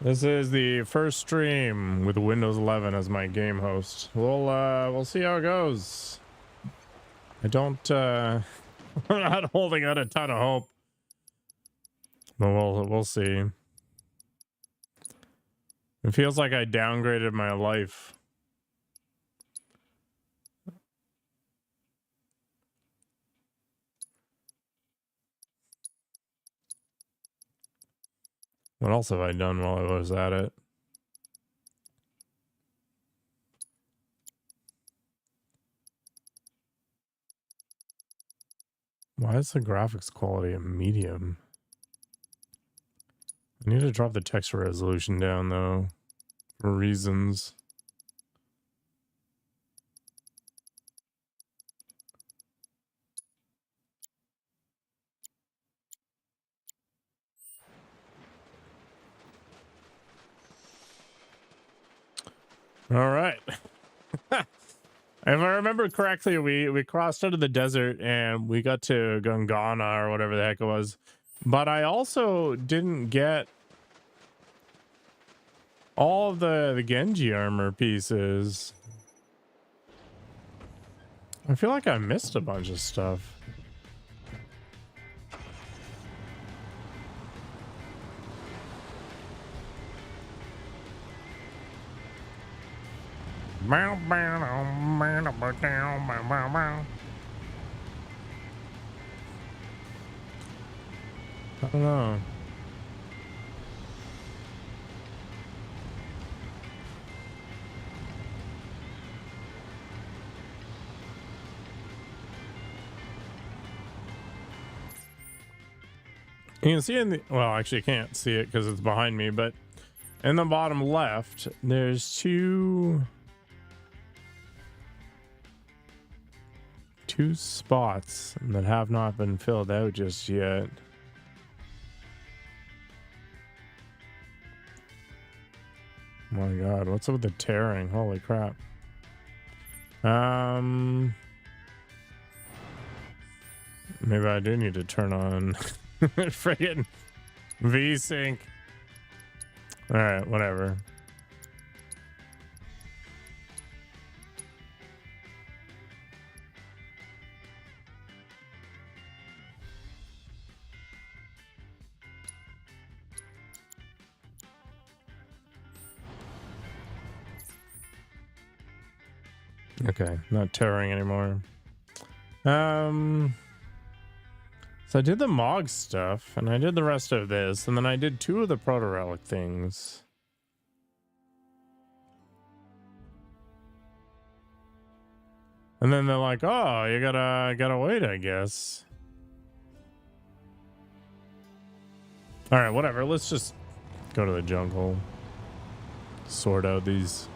This is the first stream with Windows 11 as my game host. We'll see how it goes. I don't I'm not holding out a ton of hope. But we'll see. It feels like I downgraded my life. What else have I done while I was at it? Why is the graphics quality a medium? I need to drop the texture resolution down though, for reasons. All right. If I remember correctly, we crossed out of the desert and we got to Gongaga or whatever the heck it was. But I also didn't get all of the Genji armor pieces. I feel like I missed a bunch of stuff. I don't know. You can see in the, well, actually I can't see it because it's behind me, but in the bottom left, there's two spots that have not been filled out just yet. Oh my god, what's up with the tearing? Holy crap. Maybe I do need to turn on friggin' VSync. Alright, whatever. Okay, not tearing anymore. So I did the Mog stuff, and I did the rest of this, and then I did 2 of the proto-relic things. And then they're like, oh, you gotta wait, I guess. Alright, whatever, let's just go to the jungle. Sort out these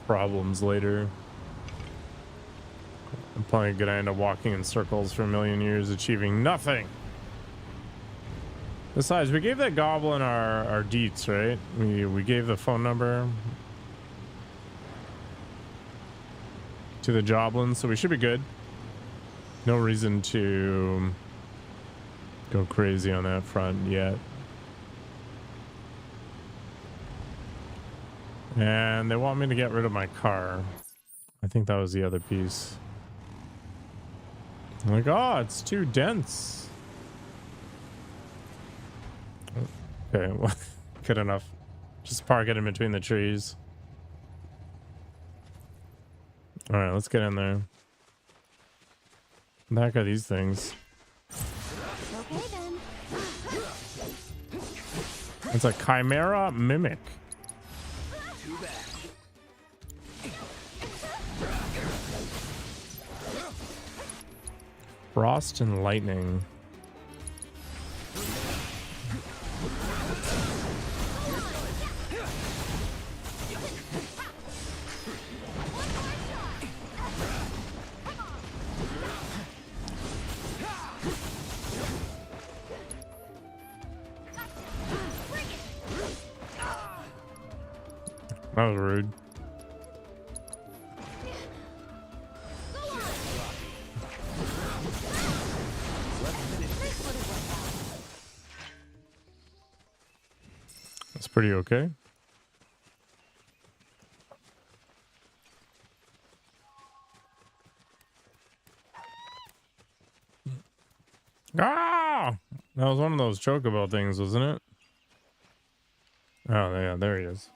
problems later. I'm probably gonna end up walking in circles for a million years, achieving nothing. Besides, we gave that goblin our deets, right? We gave the phone number to the joblin, so we should be good. No reason to go crazy on that front yet. And they want me to get rid of my car. I think that was the other piece. I'm like, oh, it's too dense. Okay, well, good enough. Just park it in between the trees. All right, let's get in there. What the heck are these things? Okay, then. It's a chimera mimic. Too bad. Frost and lightning. That was rude. That's pretty okay. Ah! That was one of those chocobo things, wasn't it? Oh, yeah, there he is.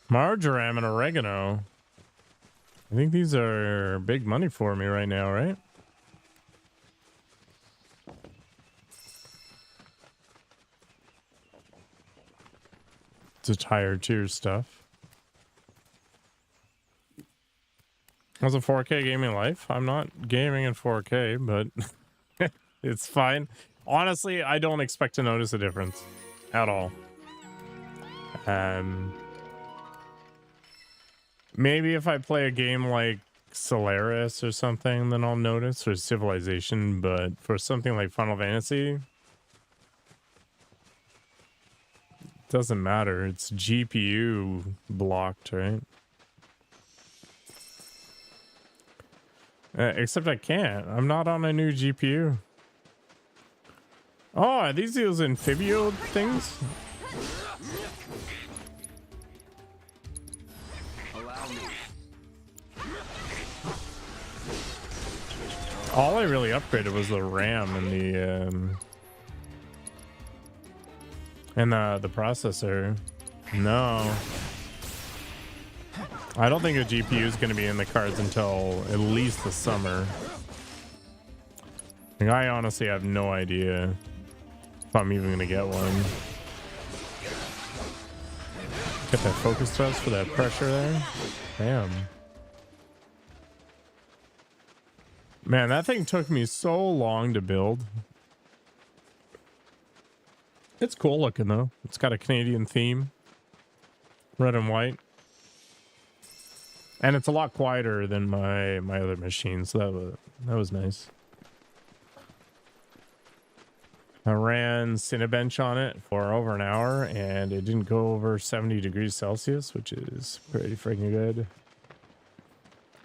Marjoram and oregano. I think these are big money for me right now, right? It's a higher tier stuff. How's a 4K gaming life? I'm not gaming in 4K, but it's fine. Honestly, I don't expect to notice a difference at all. Maybe if I play a game like Solaris or something, then I'll notice, or Civilization, but for something like Final Fantasy, it doesn't matter. It's GPU blocked, right? Except I can't. I'm not on a new GPU. Oh, are these amphibio things? All I really upgraded was the RAM and the processor. No. I don't think a GPU is going to be in the cards until at least the summer. Like, I honestly have no idea if I'm even going to get one. Get that focus test for that pressure there. Damn. Man, that thing took me so long to build. It's cool looking though. It's got a Canadian theme. Red and white. And it's a lot quieter than my other machine, so that was nice. I ran Cinebench on it for over an hour, and it didn't go over 70 degrees Celsius, which is pretty freaking good.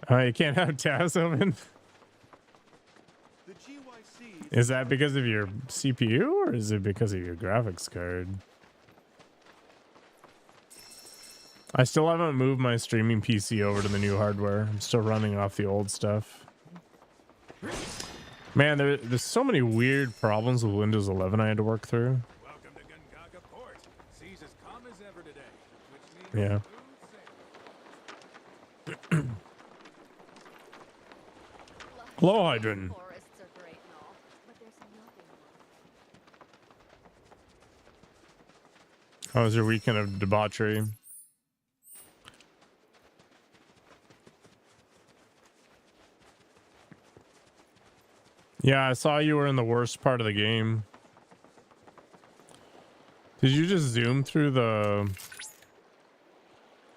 You can't have tabs open. Is that because of your CPU, or is it because of your graphics card? I still haven't moved my streaming PC over to the new hardware. I'm still running off the old stuff. Man, there's so many weird problems with Windows 11 I had to work through. Welcome to Gongaga Port. Seas as calm as ever today, which means Yeah. Hello, Hydron. Forests are great and all, but there's nothing more. How was your weekend of debauchery? Yeah, I saw you were in the worst part of the game. Did you just zoom through the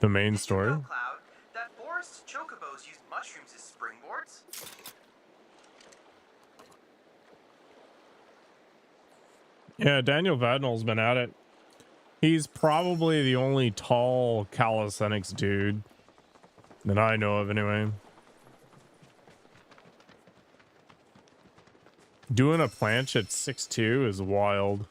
main story? Did you know, Cloud, that forest chocobos use mushrooms as springboards? Yeah, Daniel Vadnal's been at it. He's probably the only tall calisthenics dude that I know of anyway. Doing a planche at 6'2" is wild.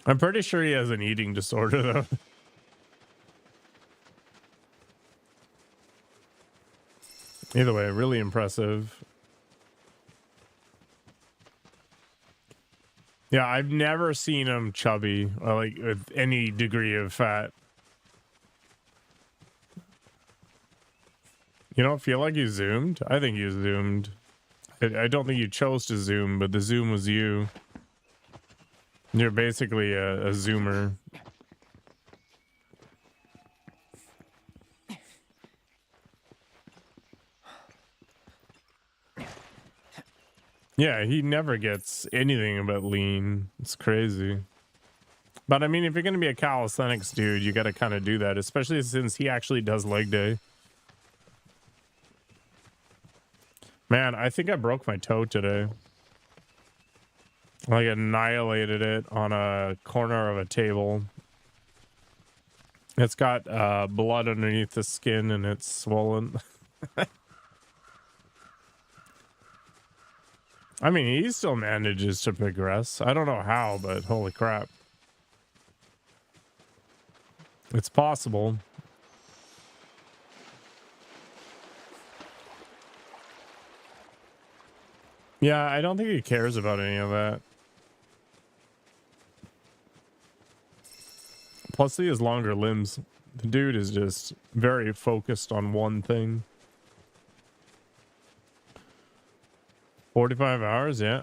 I'm pretty sure he has an eating disorder though. Either way, really impressive. Yeah, I've never seen him chubby or like with any degree of fat. You don't feel like you zoomed? I think you zoomed. I don't think you chose to zoom, but the zoom was you. You're basically a zoomer. Yeah, he never gets anything but lean. It's crazy. But I mean, if you're going to be a calisthenics dude, you got to kind of do that, especially since he actually does leg day. Man, I think I broke my toe today. Like annihilated it on a corner of a table. It's got blood underneath the skin and it's swollen. I mean, he still manages to progress. I don't know how, but holy crap. It's possible. Yeah, I don't think he cares about any of that. Plus, he has longer limbs. The dude is just very focused on one thing. 45 hours, yeah.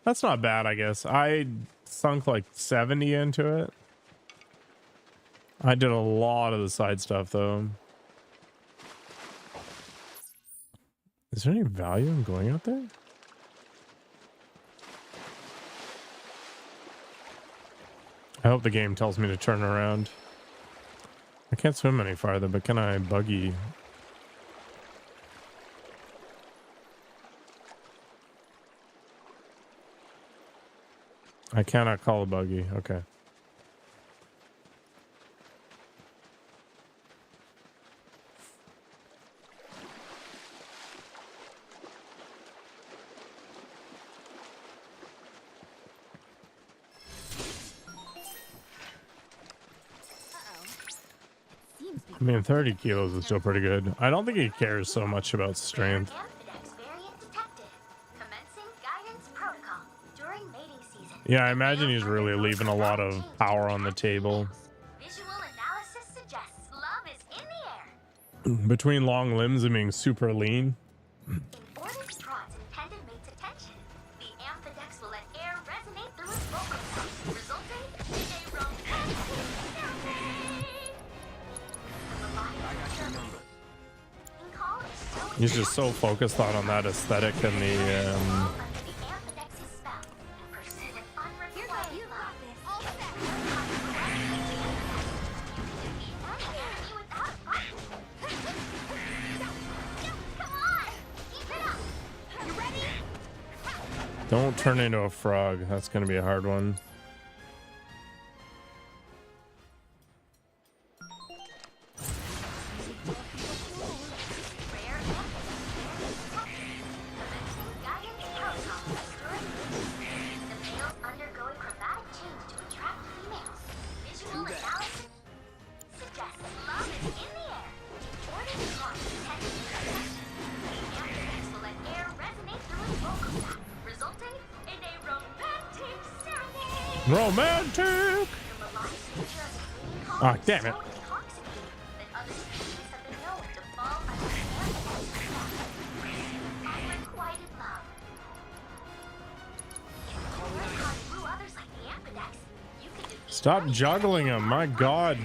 That's not bad, I guess. I sunk like 70 into it. I did a lot of the side stuff, though. Is there any value in going out there? I hope the game tells me to turn around. I can't swim any farther, but can I buggy? I cannot call a buggy. Okay. I mean, 30 kilos is still pretty good. I don't think he cares so much about strength. Yeah, I imagine he's really leaving a lot of power on the table. Between long limbs and being super lean. He's just so focused on that aesthetic and the Don't turn into a frog. That's going to be a hard one. Romantic! Ah, damn it. Stop juggling him, my god.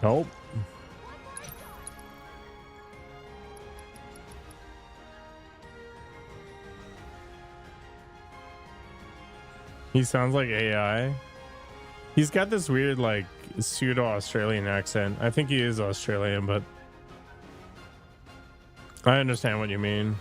Nope. He sounds like AI. He's got this weird, like, pseudo-Australian accent. I think he is Australian, but I understand what you mean.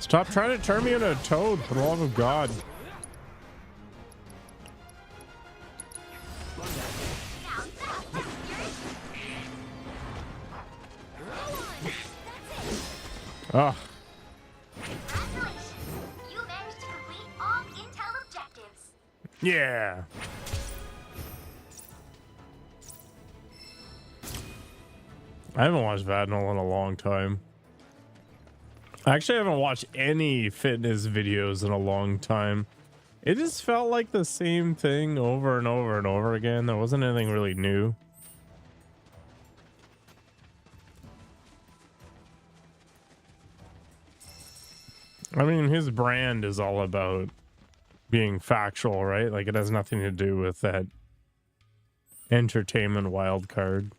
Stop trying to turn me into a toad, for the love of God. Ah. You managed to complete all intel objectives. Yeah. I haven't watched Vadnal in a long time. I actually haven't watched any fitness videos in a long time. It just felt like the same thing over and over and over again. There wasn't anything really new. I mean, his brand is all about being factual, right? Like, it has nothing to do with that Entertainment wild card.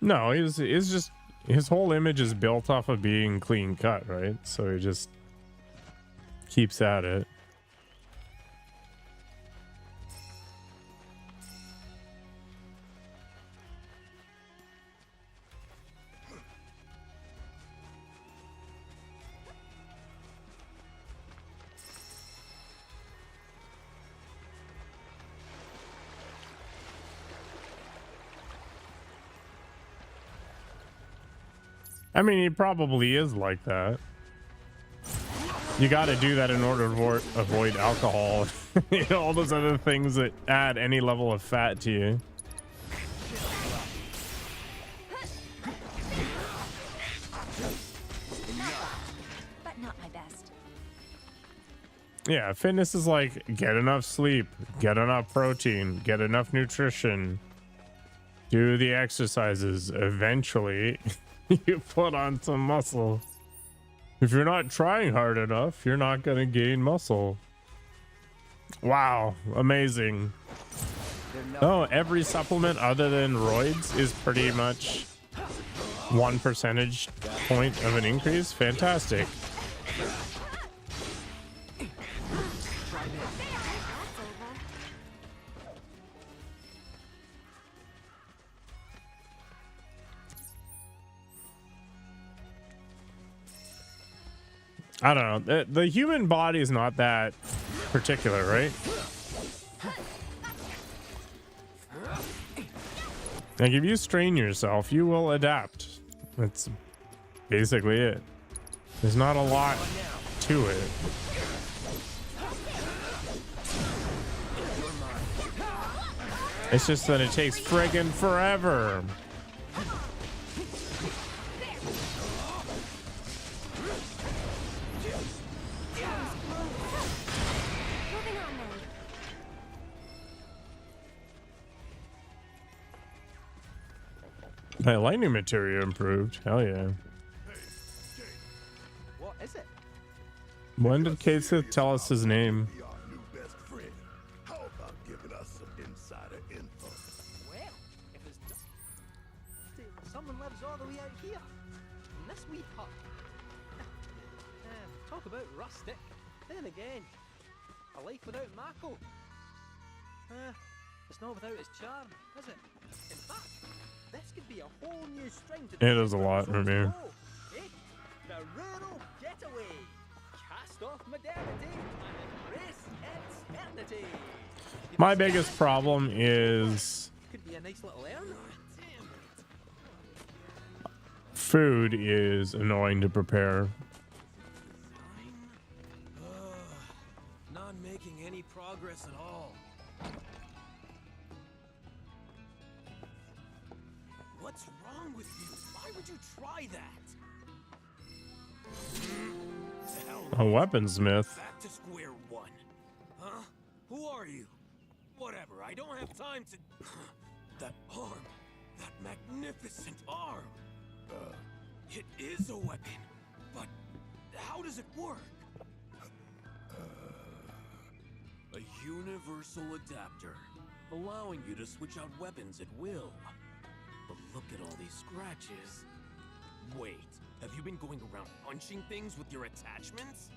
No, he's just his whole image is built off of being clean cut, right? So he just keeps at it. I mean, he probably is like that. You got to do that in order to avoid alcohol. You know, all those other things that add any level of fat to you. But not my best. Yeah, fitness is like get enough sleep, get enough protein, get enough nutrition, do the exercises. Eventually, you put on some muscle. If you're not trying hard enough, you're not going to gain muscle. Wow, amazing. Oh, every supplement other than roids is pretty much 1 percentage point of an increase. Fantastic. I don't know. The human body is not that particular, right? Like if you strain yourself, you will adapt. That's basically it. There's not a lot to it. It's just that it takes friggin' forever. My lightning material improved. Hell yeah. What is it? When did Kaseth tell us his name? Well, if it's just... Someone lives all the way out here, in this wee hut. Talk about rustic. Then again, a life without Mako. It's not without its charm, is it? In fact, this could be a whole new string to It is a lot for me. eh? The rural getaway. Cast off modernity and embrace eternity. My biggest problem is Could be a nice little earn. food is annoying to prepare. Not making any progress at all. What's wrong with you? Why would you try that? The hell, A weaponsmith. back to square one. Huh? Who are you? Whatever, I don't have time to... That arm. That magnificent arm. It is a weapon. But how does it work? A universal adapter, allowing you to switch out weapons at will. But look at all these scratches. Wait, have you been going around punching things with your attachments?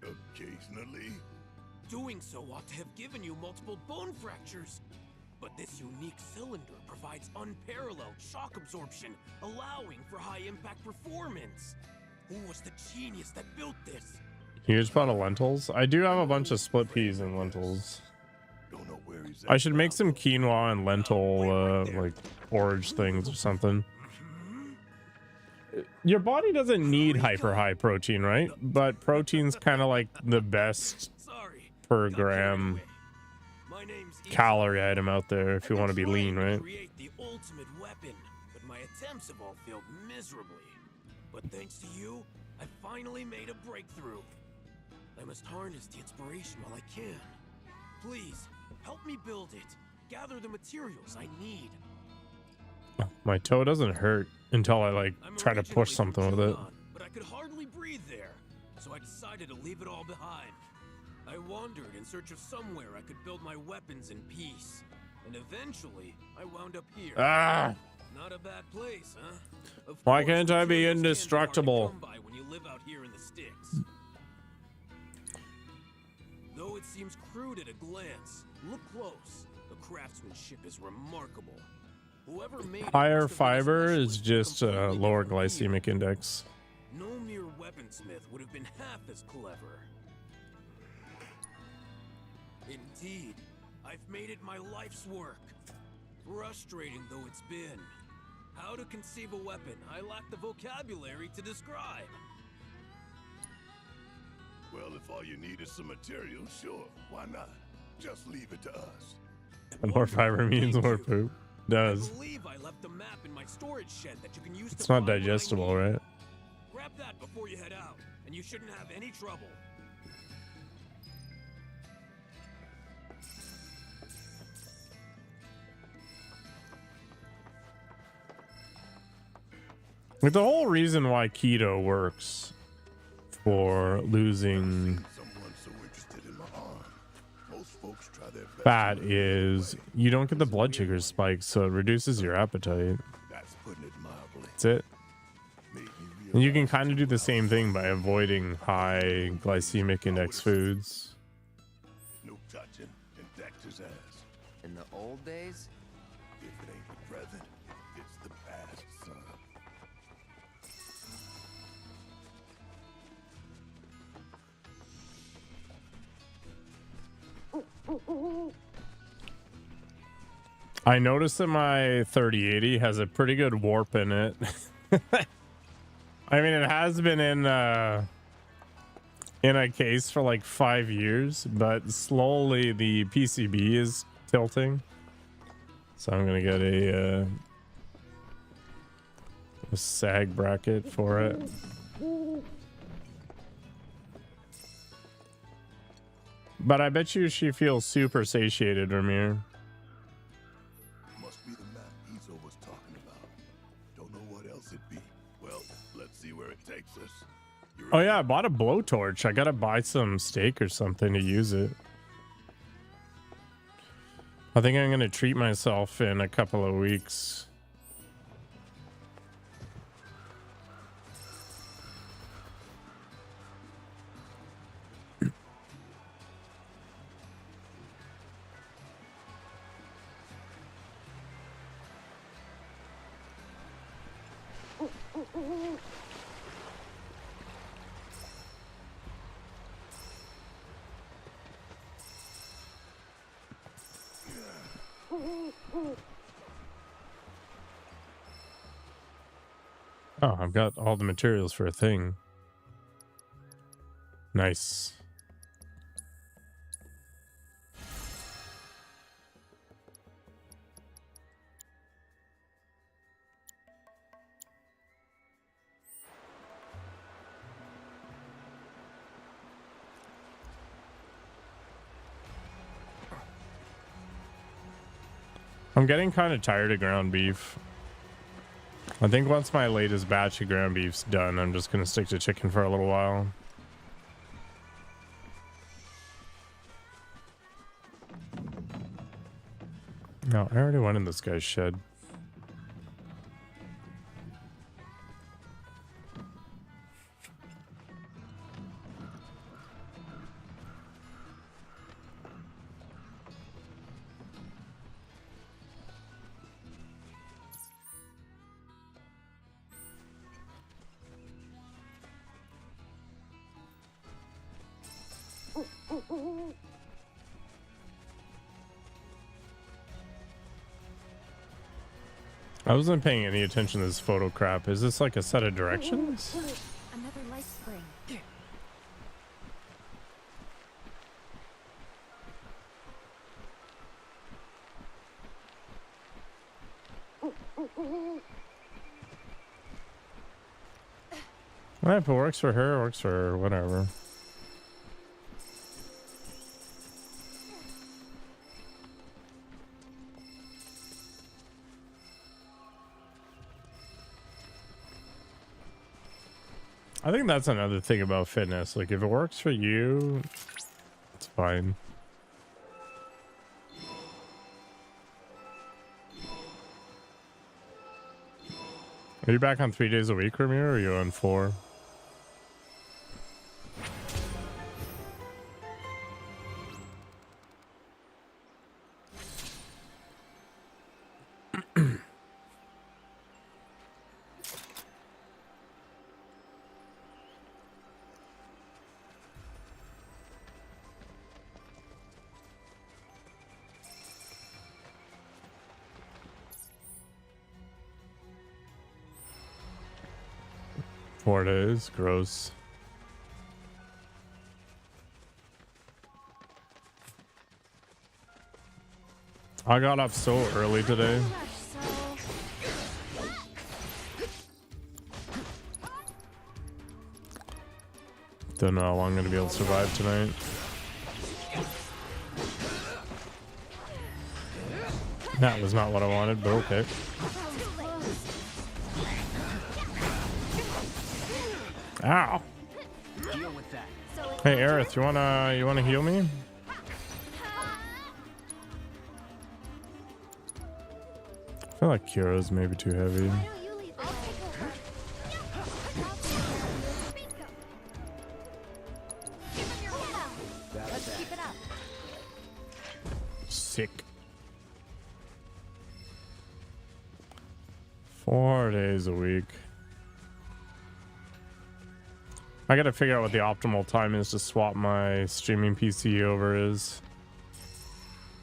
Occasionally. Doing so ought to have given you multiple bone fractures. But this unique cylinder provides unparalleled shock absorption, allowing for high-impact performance. Who was the genius that built this? Huge pot of lentils. I do have a bunch of split peas and lentils. Don't know where he's I should make some quinoa and lentil like porridge things or something. Your body doesn't need hyper high protein, right? But protein's kind of like the best Sorry. per gram My name's calorie item out there if you want to be lean, right? Create the ultimate weapon, but my attempts have all failed miserably. But thanks to you, I finally made a breakthrough. I must harness the inspiration while I can. Please, help me build it. Gather the materials I need. My toe doesn't hurt until I like I'm try to push originally from something with it. Junon, but I could hardly breathe there. so I decided to leave it all behind. I wandered in search of somewhere I could build my weapons in peace, and eventually I wound up here. Ah! Not a bad place, huh? Of Why course, can't I be materials can hard to indestructible? come by when you live out here in the sticks. Though it seems crude at a glance, look close. The craftsmanship is remarkable. Whoever made it Higher must have been a fiber is specialist in just a completely lower different field. glycemic index. No mere weaponsmith would have been half as clever. Indeed, I've made it my life's work. Frustrating though it's been. How to conceive a weapon I lack the vocabulary to describe. Well, if all you need is some material, sure, why not? Just leave it to us. More fiber means more poop. I Does. believe I left a map in my storage shed that you can use It's to not find what I digestible, need. right? Grab that before you head out, and you shouldn't have any trouble. Like the whole reason why keto works for losing Someone so interested in my arm. Most folks try their best. fat is you don't get the blood sugar spikes, so it reduces your appetite. That's putting it mildly. That's it. Made me And you can realize kind of do the same thing by avoiding high glycemic index foods. no touching and decked his ass. In the old days, If it ain't the present, it's the past, son. I noticed that my 3080 has a pretty good warp in it. I mean, it has been in a case for like 5 years, but slowly the PCB is tilting. So I'm gonna get a sag bracket for it. But I bet you she feels super satiated, Ramir. Must be the map Ezo was talking about. Don't know what else it'd be. Well, let's see where it takes us. You Oh yeah, I bought a blowtorch. I gotta buy some steak or something to use it. I think I'm gonna treat myself in a couple of weeks. Oh, I've got all the materials for a thing. Nice. I'm getting kind of tired of ground beef. I think once my latest batch of ground beef's done, I'm just gonna stick to chicken for a little while. No, I already went in this guy's shed. I wasn't paying any attention to this photo crap. Is this like a set of directions? Another life spring. Well, if it works for her, it works for her, whatever. I think that's another thing about fitness. Like, if it works for you, it's fine. Are you back on 3 days a week, Ramir, or are you on 4? Four days, gross. I got up so early today. Don't know how long I'm gonna be able to survive tonight. That was not what I wanted, but okay. Ow. Hey Aerith, you wanna heal me? I feel like Kira's maybe too heavy. Let's keep it up. Sick. 4 days a week. I gotta figure out what the optimal time is to swap my streaming PC over is.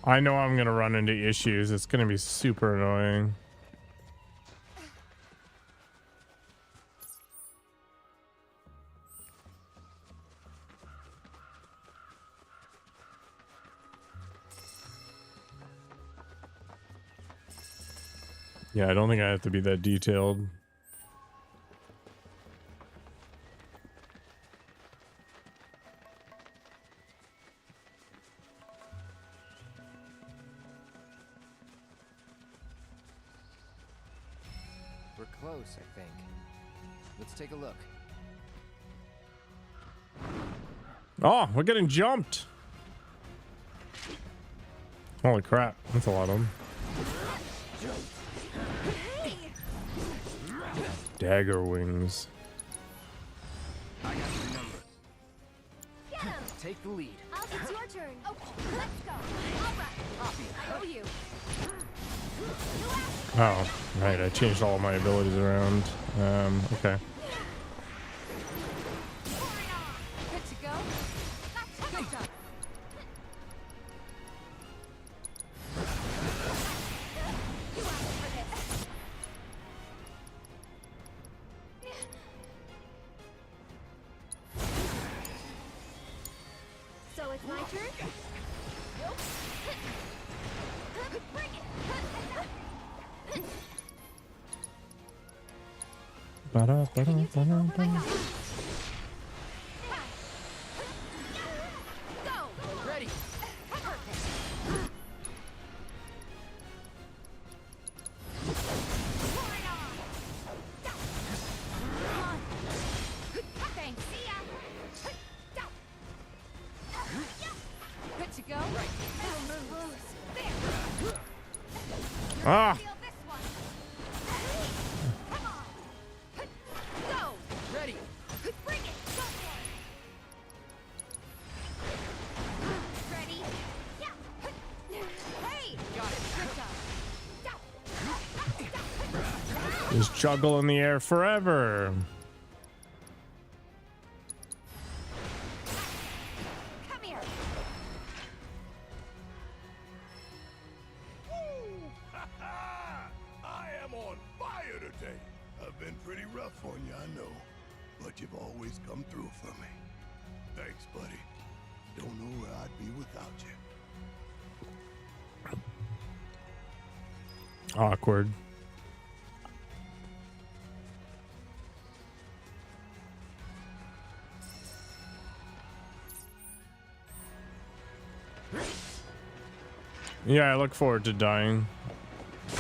I know I'm gonna run into issues. It's gonna be super annoying. Yeah, I don't think I have to be that detailed. We're close, I think. Let's take a look. Oh, we're getting jumped. Holy crap, that's a lot of them. Dagger wings. I got your number. Take the lead. It's your turn. Okay, let's go. All right. Copy. I owe you. Oh, right, I changed all of my abilities around. Okay. Good to go. Good job. So it's my turn? Nope. Bring it. Go. Ready. Thanks. See ya. Good to go. There. Ah! Feel this one. Come on. Go. Ready. Bring it. Go for it. Ready? Yeah. Hey. Got it. Good job. Just juggle in the air forever. Come here. I am on fire today. I've been pretty rough on you, I know. But you've always come through for me. Thanks, buddy. Don't know where I'd be without you. Awkward. Yeah, I look forward to dying. The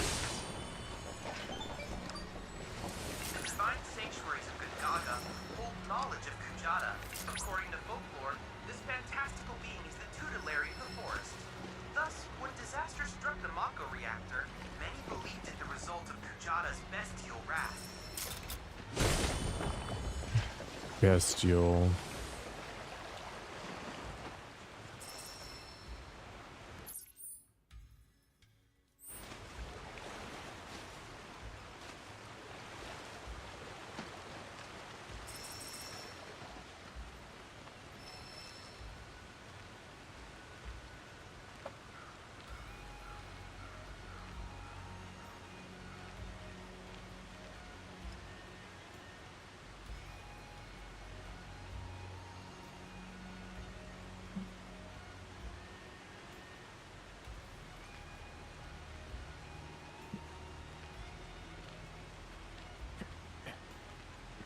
divine sanctuaries of Gongaga hold Kujata. According to folklore, this fantastical being is the tutelary of the forest. Thus, when disaster struck the Mako reactor, many believed it the result of Kujata's bestial wrath. Bestial.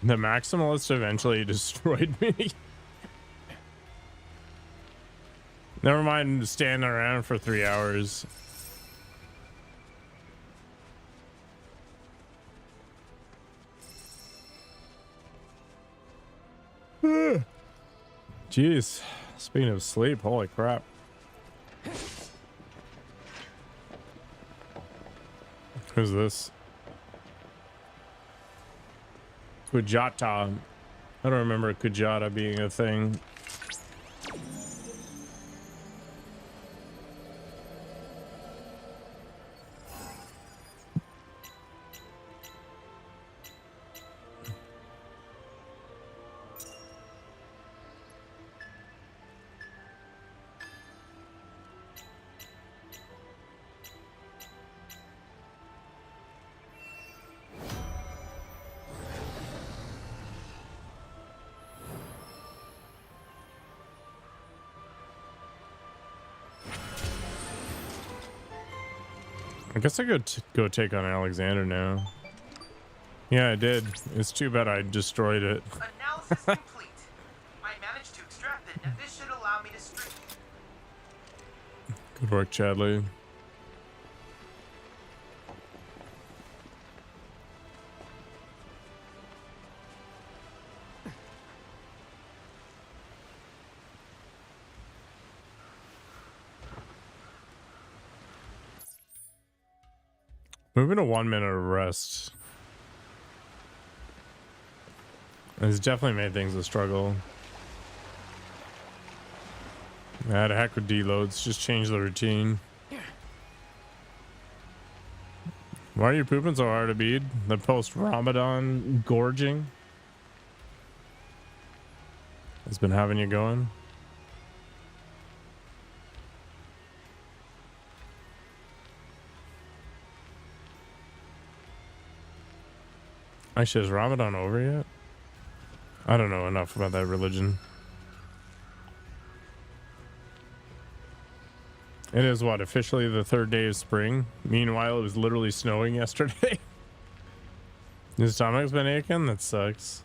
The maximalist eventually destroyed me. Never mind standing around for 3 hours. Jeez. Speaking of sleep, holy crap. Who's this? Kujata. I don't remember Kujata being a thing. I guess I could go take on Alexander now. Yeah, I did. It's too bad I destroyed it. Analysis complete. I managed to extract it, and this should allow me to stream. Good work, Chadley. Moving to 1 minute of rest has definitely made things a struggle. I had a heck with deloads, just change the routine. Why are you pooping so hard, Abid? The post-Ramadan gorging has been having you going? Actually, is Ramadan over yet? I don't know enough about that religion. It is what, officially the 3rd day of spring? Meanwhile, it was literally snowing yesterday. His stomach's been aching? That sucks.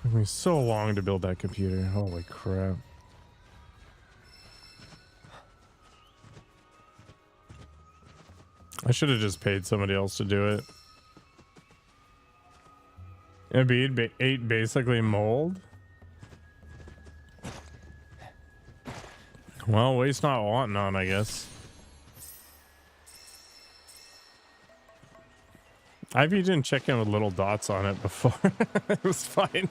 Took me so long to build that computer. Holy crap. I should have just paid somebody else to do it. Abid ate basically mold. Well, waste not wanting on, I guess. I've eaten chicken with little dots on it before. It was fine.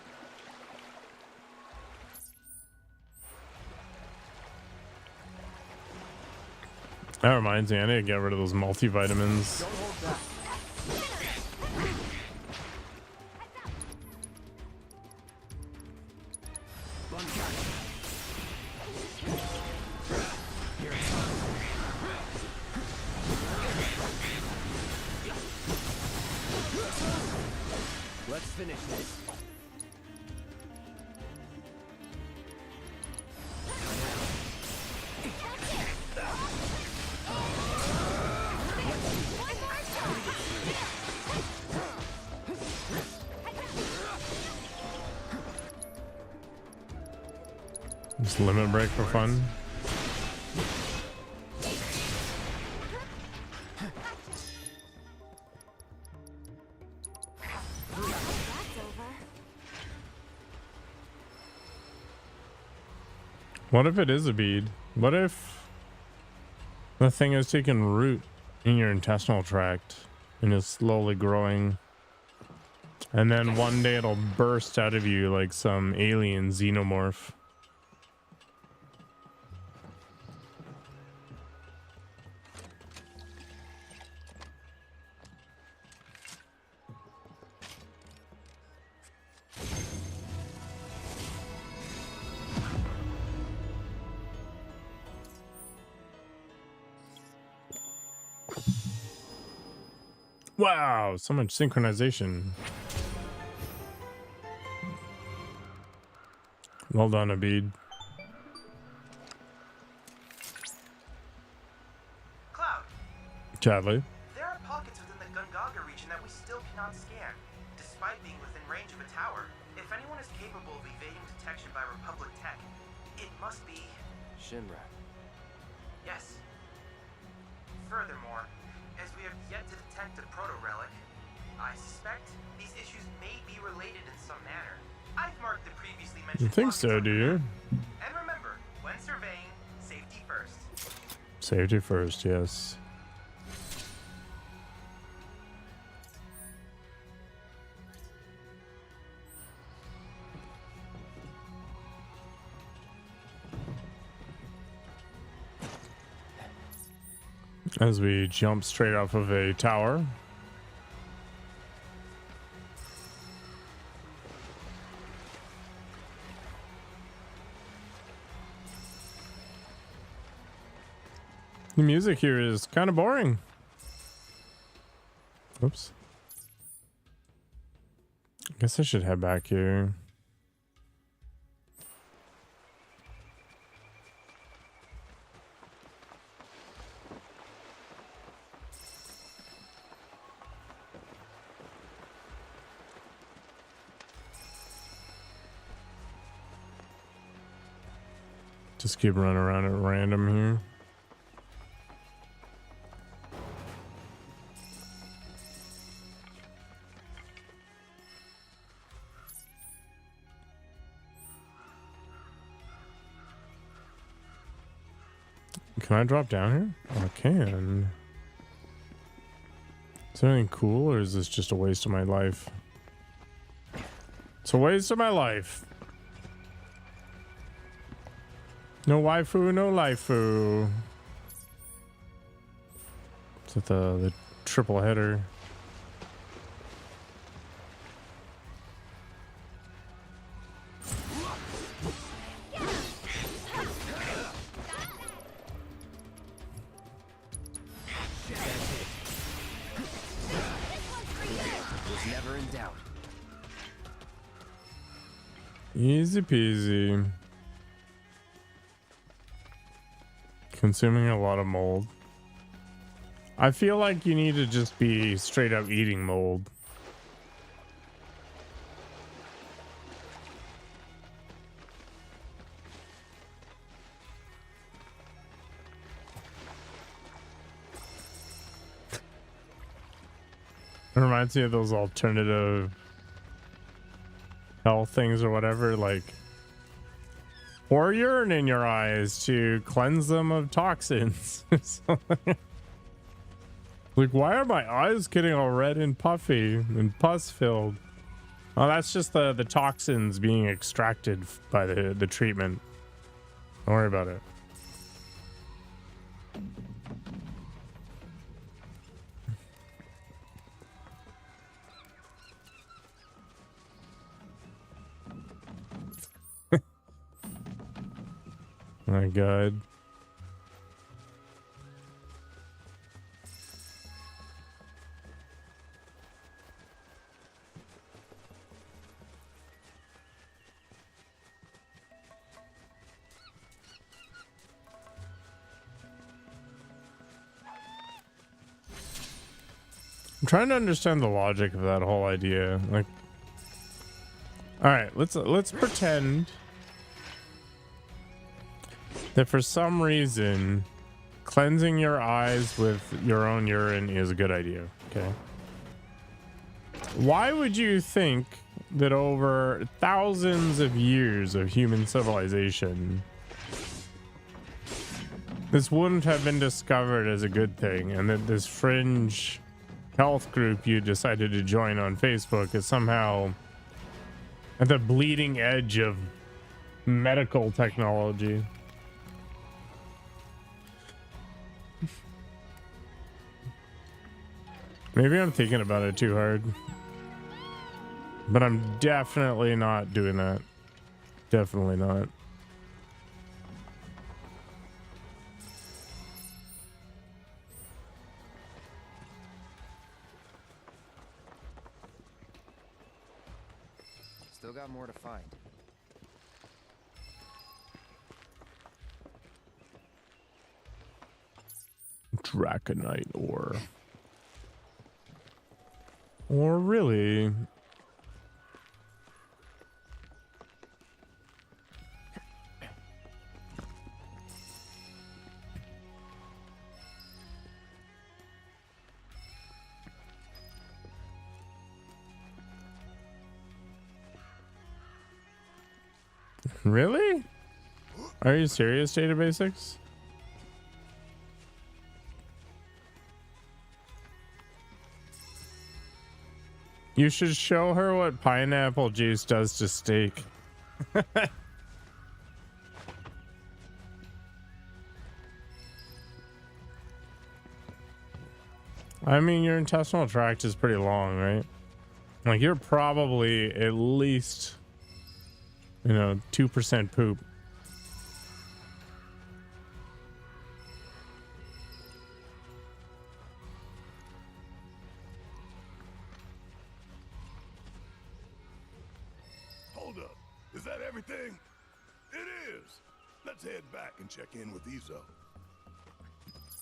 That reminds me, I need to get rid of those multivitamins. Let's finish this. Just limit break for fun. What if it is a bead? What if the thing has taken root in your intestinal tract and is slowly growing, and then one day it'll burst out of you like some alien xenomorph? Wow, so much synchronization. Well done, Abid. Cloud, Chadley. there are pockets within the Gongaga region that we still cannot scan, despite being within range of a tower. If anyone is capable of evading detection by Republic tech, it must be... Shinra. Yes. Furthermore, as we have yet to detect a proto-relic, I suspect these issues may be related in some manner. I've marked the previously You mentioned think pockets so, on do the you? map. And remember, when surveying, safety first. Safety first, yes. As we jump straight off of a tower. The music here is kind of boring. Oops. I guess I should head back here. Just keep running around at random here. Can I drop down here? I can. Is there anything cool, or is this just a waste of my life? It's a waste of my life. No waifu, no lifeu. Is it the triple header? Was never in doubt. Easy peasy. Consuming a lot of mold. I feel like you need to just be straight up eating mold. It reminds me of those alternative health things or whatever, like, or urine in your eyes to cleanse them of toxins. Like, why are my eyes getting all red and puffy and pus filled? Oh, that's just the toxins being extracted by the treatment. Don't worry about it. My God. I'm trying to understand the logic of that whole idea. Like, all right, let's pretend that for some reason cleansing your eyes with your own urine is a good idea. Okay. Why would you think that over thousands of years of human civilization this wouldn't have been discovered as a good thing, and that this fringe health group you decided to join on Facebook is somehow at the bleeding edge of medical technology. Maybe I'm thinking about it too hard, but I'm definitely not doing that. Definitely not. Still got more to find. Draconite ore. Or really? Really? Are you serious, Data Basics? You should show her what pineapple juice does to steak. I mean, your intestinal tract is pretty long, right? Like, you're probably at least, 2% poop. Hold up. Is that everything? It is. Let's head back and check in with Izo.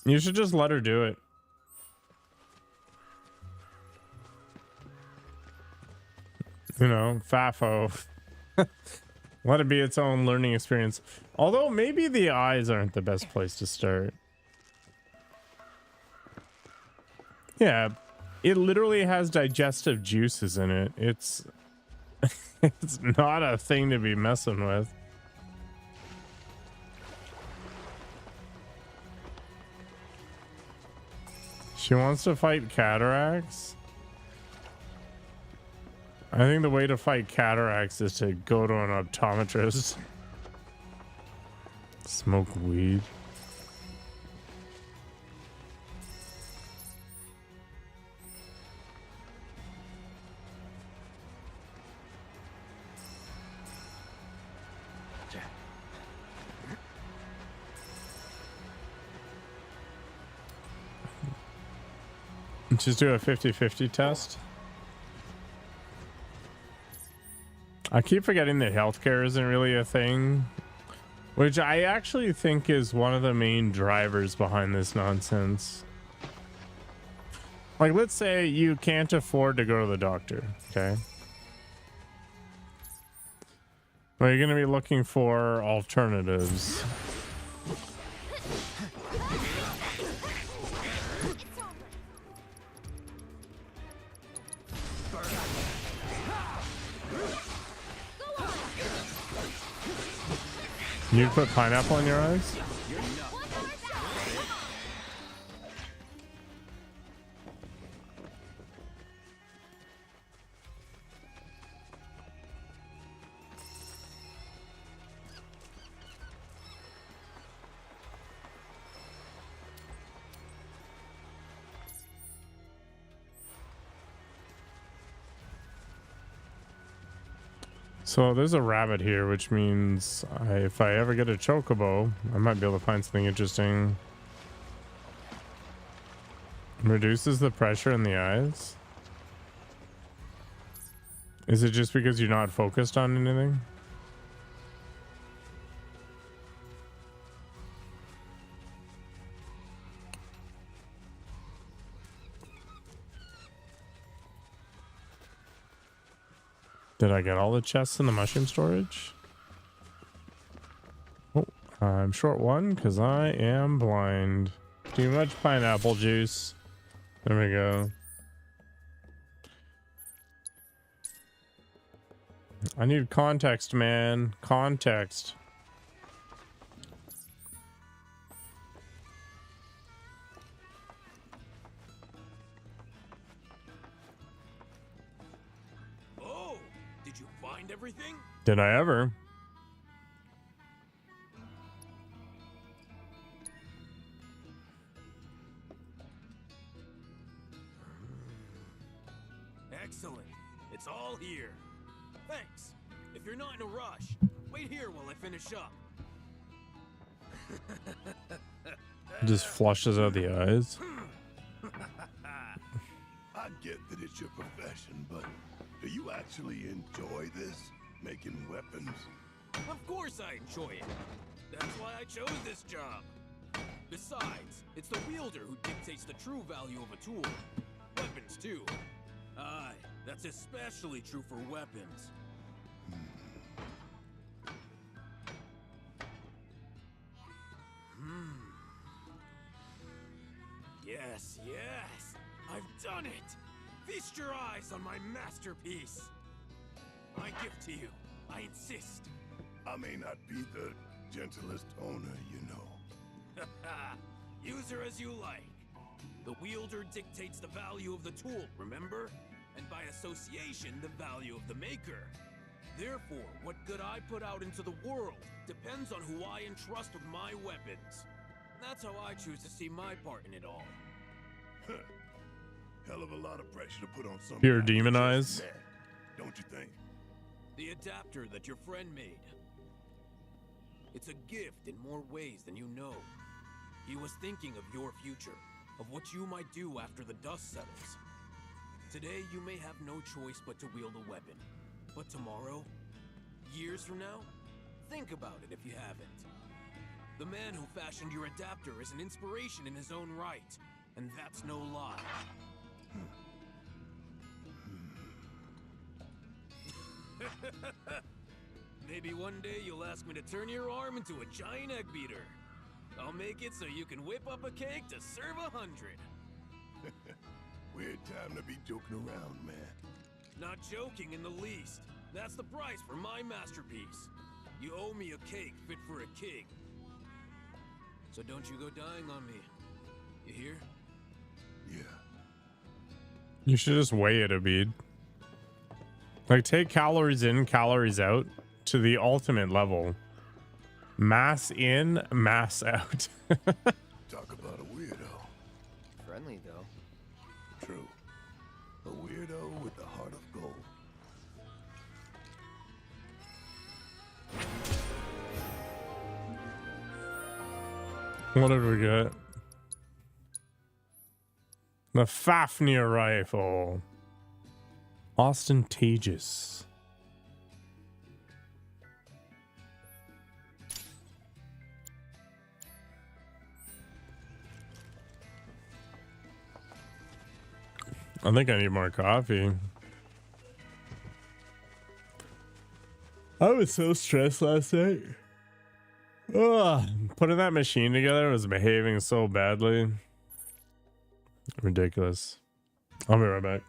You should just let her do it. FAFO. Let it be its own learning experience. Although maybe the eyes aren't the best place to start. Yeah, it literally has digestive juices in it. It's it's not a thing to be messing with. She wants to fight cataracts. I think the way to fight cataracts is to go to an optometrist. Smoke weed. Just do a 50-50 test. I keep forgetting that healthcare isn't really a thing, which I actually think is one of the main drivers behind this nonsense. Like, let's say you can't afford to go to the doctor, okay? Well, you're going to be looking for alternatives. You put pineapple in your eyes? So there's a rabbit here, which means if I ever get a chocobo, I might be able to find something interesting. Reduces the pressure in the eyes. Is it just because you're not focused on anything? Did I get all the chests in the mushroom storage? Oh, I'm short one because I am blind. Too much pineapple juice. There we go. I need context, man. Context. find everything? Did I ever? Excellent. It's all here. Thanks. If you're not in a rush, wait here while I finish up. Just flushes out the eyes. I get that it's your profession, but do you actually enjoy this? Making weapons? Of course I enjoy it. That's why I chose this job. Besides, it's the wielder who dictates the true value of a tool. Weapons, too. Aye, that's especially true for weapons. Yes, yes! I've done it! Feast your eyes on my masterpiece! My gift to you, I insist. I may not be the gentlest owner, you know. Use her as you like. The wielder dictates the value of the tool, remember? And by association, the value of the maker. Therefore, what good I put out into the world depends on who I entrust with my weapons. That's how I choose to see my part in it all. Hell of a lot of pressure to put on some. Pure demon eyes. Don't you think? The adapter that your friend made. It's a gift in more ways than you know. He was thinking of your future, of what you might do after the dust settles. Today, you may have no choice but to wield a weapon. But tomorrow, years from now, think about it if you haven't. The man who fashioned your adapter is an inspiration in his own right, and that's no lie. Maybe one day you'll ask me to turn your arm into a giant egg beater. I'll make it so you can whip up a cake to serve 100. Weird time to be joking around, man. Not joking in the least. That's the price for my masterpiece. You owe me a cake fit for a king. So don't you go dying on me. You hear? Yeah. You should just weigh it, Abid. Like, take calories in, calories out to the ultimate level. Mass in, mass out. Talk about a weirdo. Friendly, though. True. A weirdo with the heart of gold. What did we get? The Fafnir rifle. Ostentatious. I think I need more coffee. I was so stressed last night. Ugh, putting that machine together was behaving so badly. Ridiculous. I'll be right back.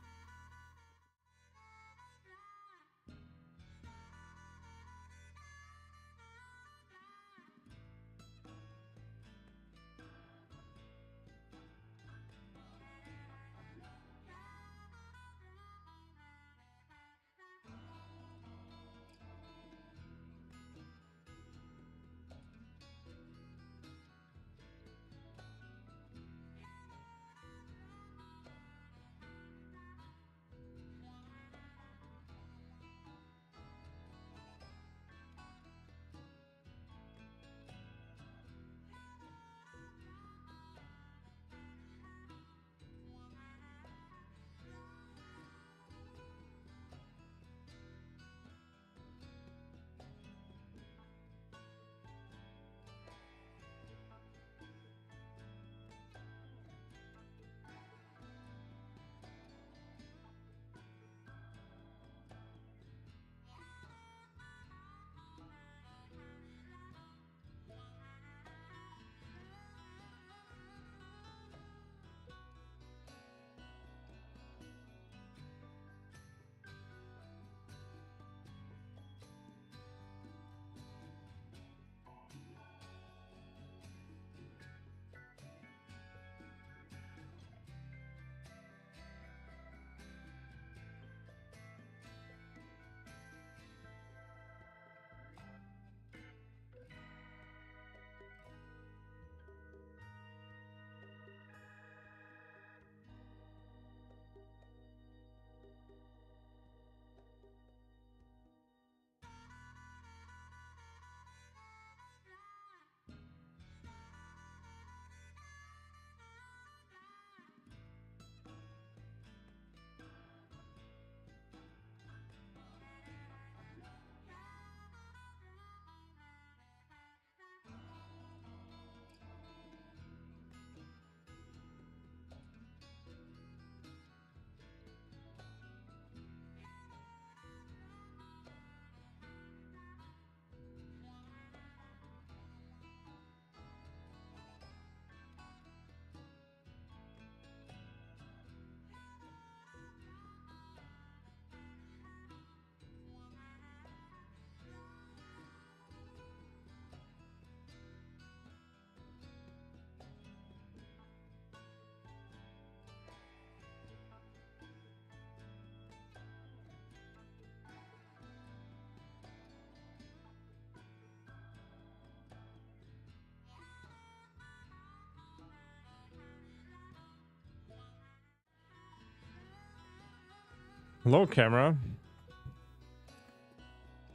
Hello, camera.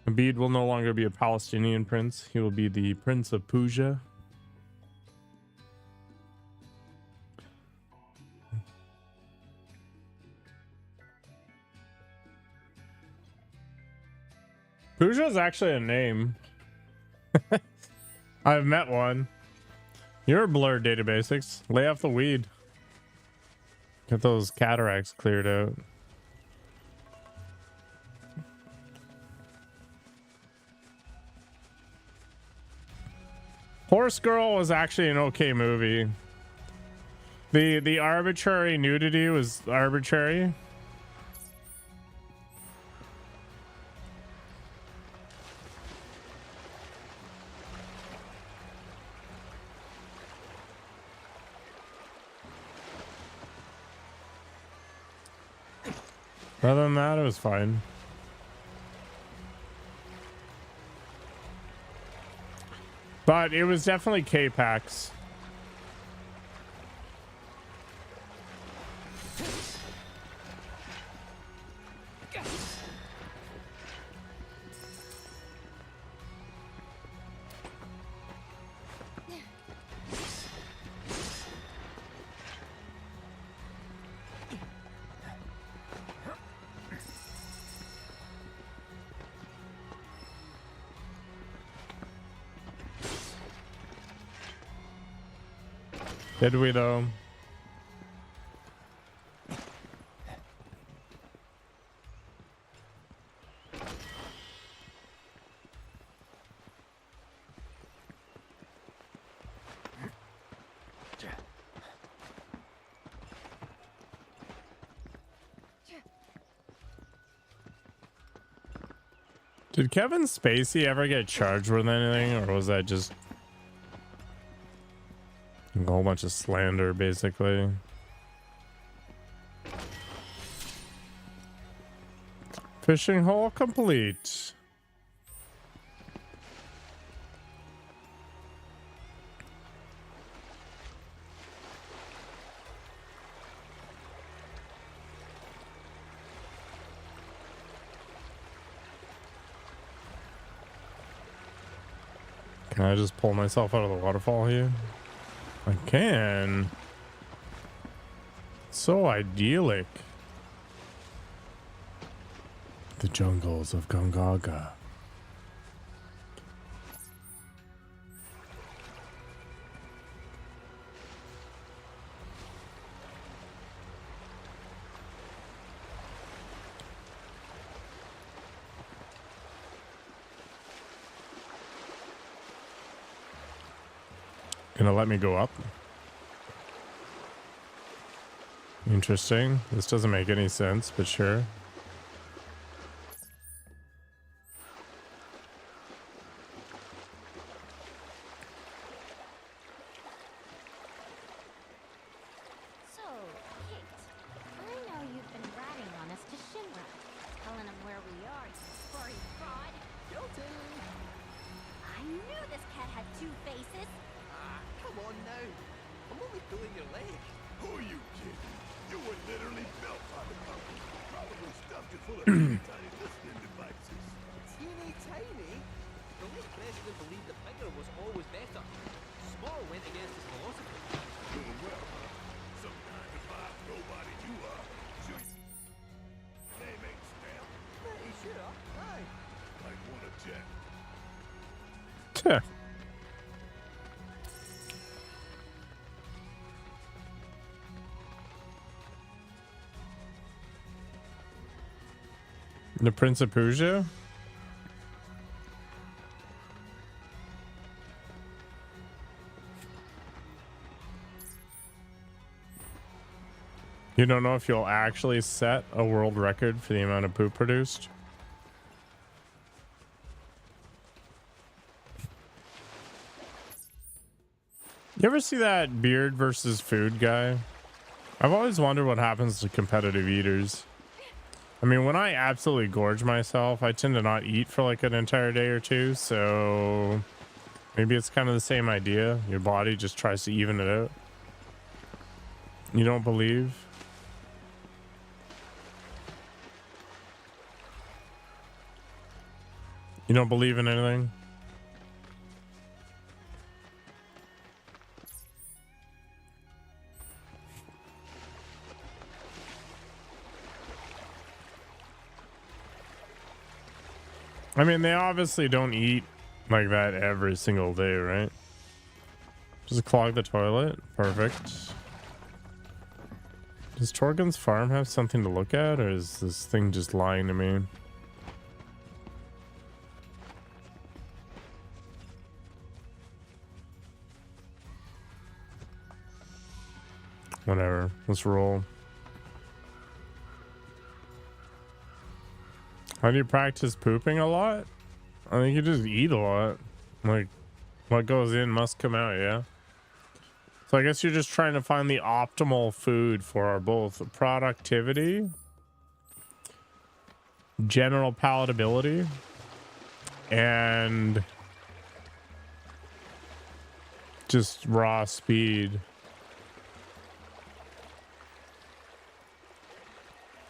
Abid will no longer be a Palestinian prince. He will be the Prince of Puja. Puja is actually a name. I've met one. You're a blurred data basics. Lay off the weed. Get those cataracts cleared out. Horse Girl was actually an okay movie. The arbitrary nudity was arbitrary. Other than that, it was fine. But it was definitely K-Pax. Did we though? Did Kevin Spacey ever get charged with anything, or was that just a whole bunch of slander, basically? Fishing hole complete. Can I just pull myself out of the waterfall here? I can. So idyllic. The jungles of Gongaga. Gonna let me go up? Interesting. This doesn't make any sense, but sure. So, Kate, I know you've been ratting on us to Shinra, telling him where we are, you furry fraud. Guilty. I knew this cat had two faces. Ah, come on now. I'm only pulling your leg. Who are you kidding? You were literally built by the company. Probably stuffed it full of tiny listening devices. Teeny tiny? The late president believed that bigger was always better. Small went against his philosophy. Doing well, huh? Sometimes if I nobody you are, shoot. Name ain't stamped. Pretty sure. Aye. Might want to check. The Prince of Persia? You don't know if you'll actually set a world record for the amount of poop produced? You ever see that beard versus food guy? I've always wondered what happens to competitive eaters. I mean, when I absolutely gorge myself, I tend to not eat for like an entire day or two, so maybe it's kind of the same idea. Your body just tries to even it out. You don't believe? You don't believe in anything? I mean, they obviously don't eat like that every single day, right? Just clog the toilet. Perfect. Does Torgon's farm have something to look at, or is this thing just lying to me? Whatever. Let's roll. How do you practice pooping a lot? I think you just eat a lot. Like, what goes in must come out, yeah? So I guess you're just trying to find the optimal food for our both productivity, general palatability, and just raw speed.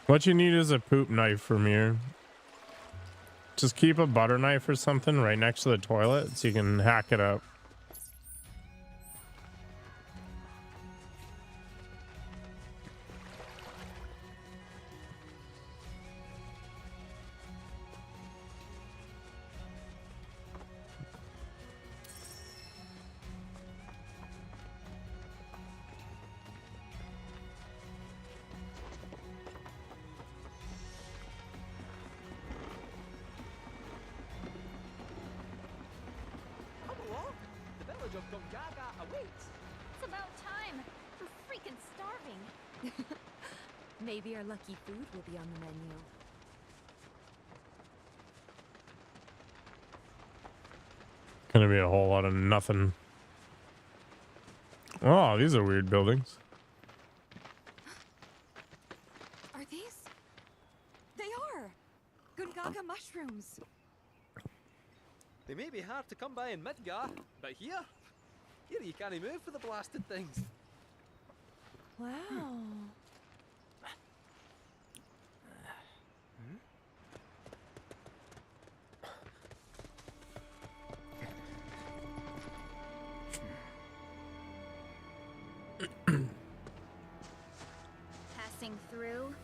What you need is a poop knife from here. Just keep a butter knife or something right next to the toilet so you can hack it up. Come along. The village of Gongaga awaits. It's about time. We're freaking starving. Maybe our lucky food will be on the menu. Gonna be a whole lot of nothing. Oh, these are weird buildings. Are these? They are! Gongaga mushrooms. They may be hard to come by in Midgar, but here you can't move for the blasted things. Wow. Passing through.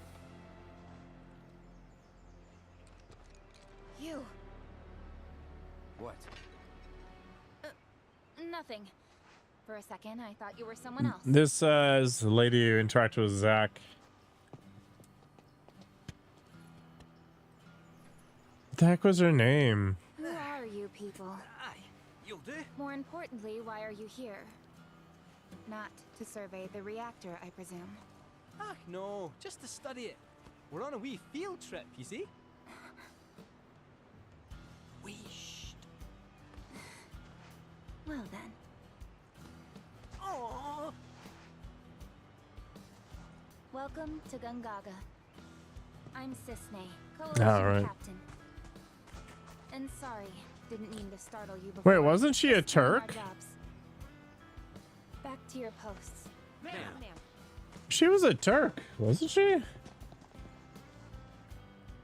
You. What? Nothing. For a second, I thought you were someone else. This is the lady who interacted with Zach. What the heck was her name? Who are you people? Aye, you'll do. More importantly, why are you here? Not to survey the reactor, I presume. Ach, no, just to study it. We're on a wee field trip, you see? Whee. Well then. Oh. Welcome to Gongaga. I'm Cisne, coalition right. captain. And sorry, didn't mean to startle you before. Wait, wasn't she a Just doing our Turk? jobs. Back to your posts. Ma'am. She was a Turk, wasn't she?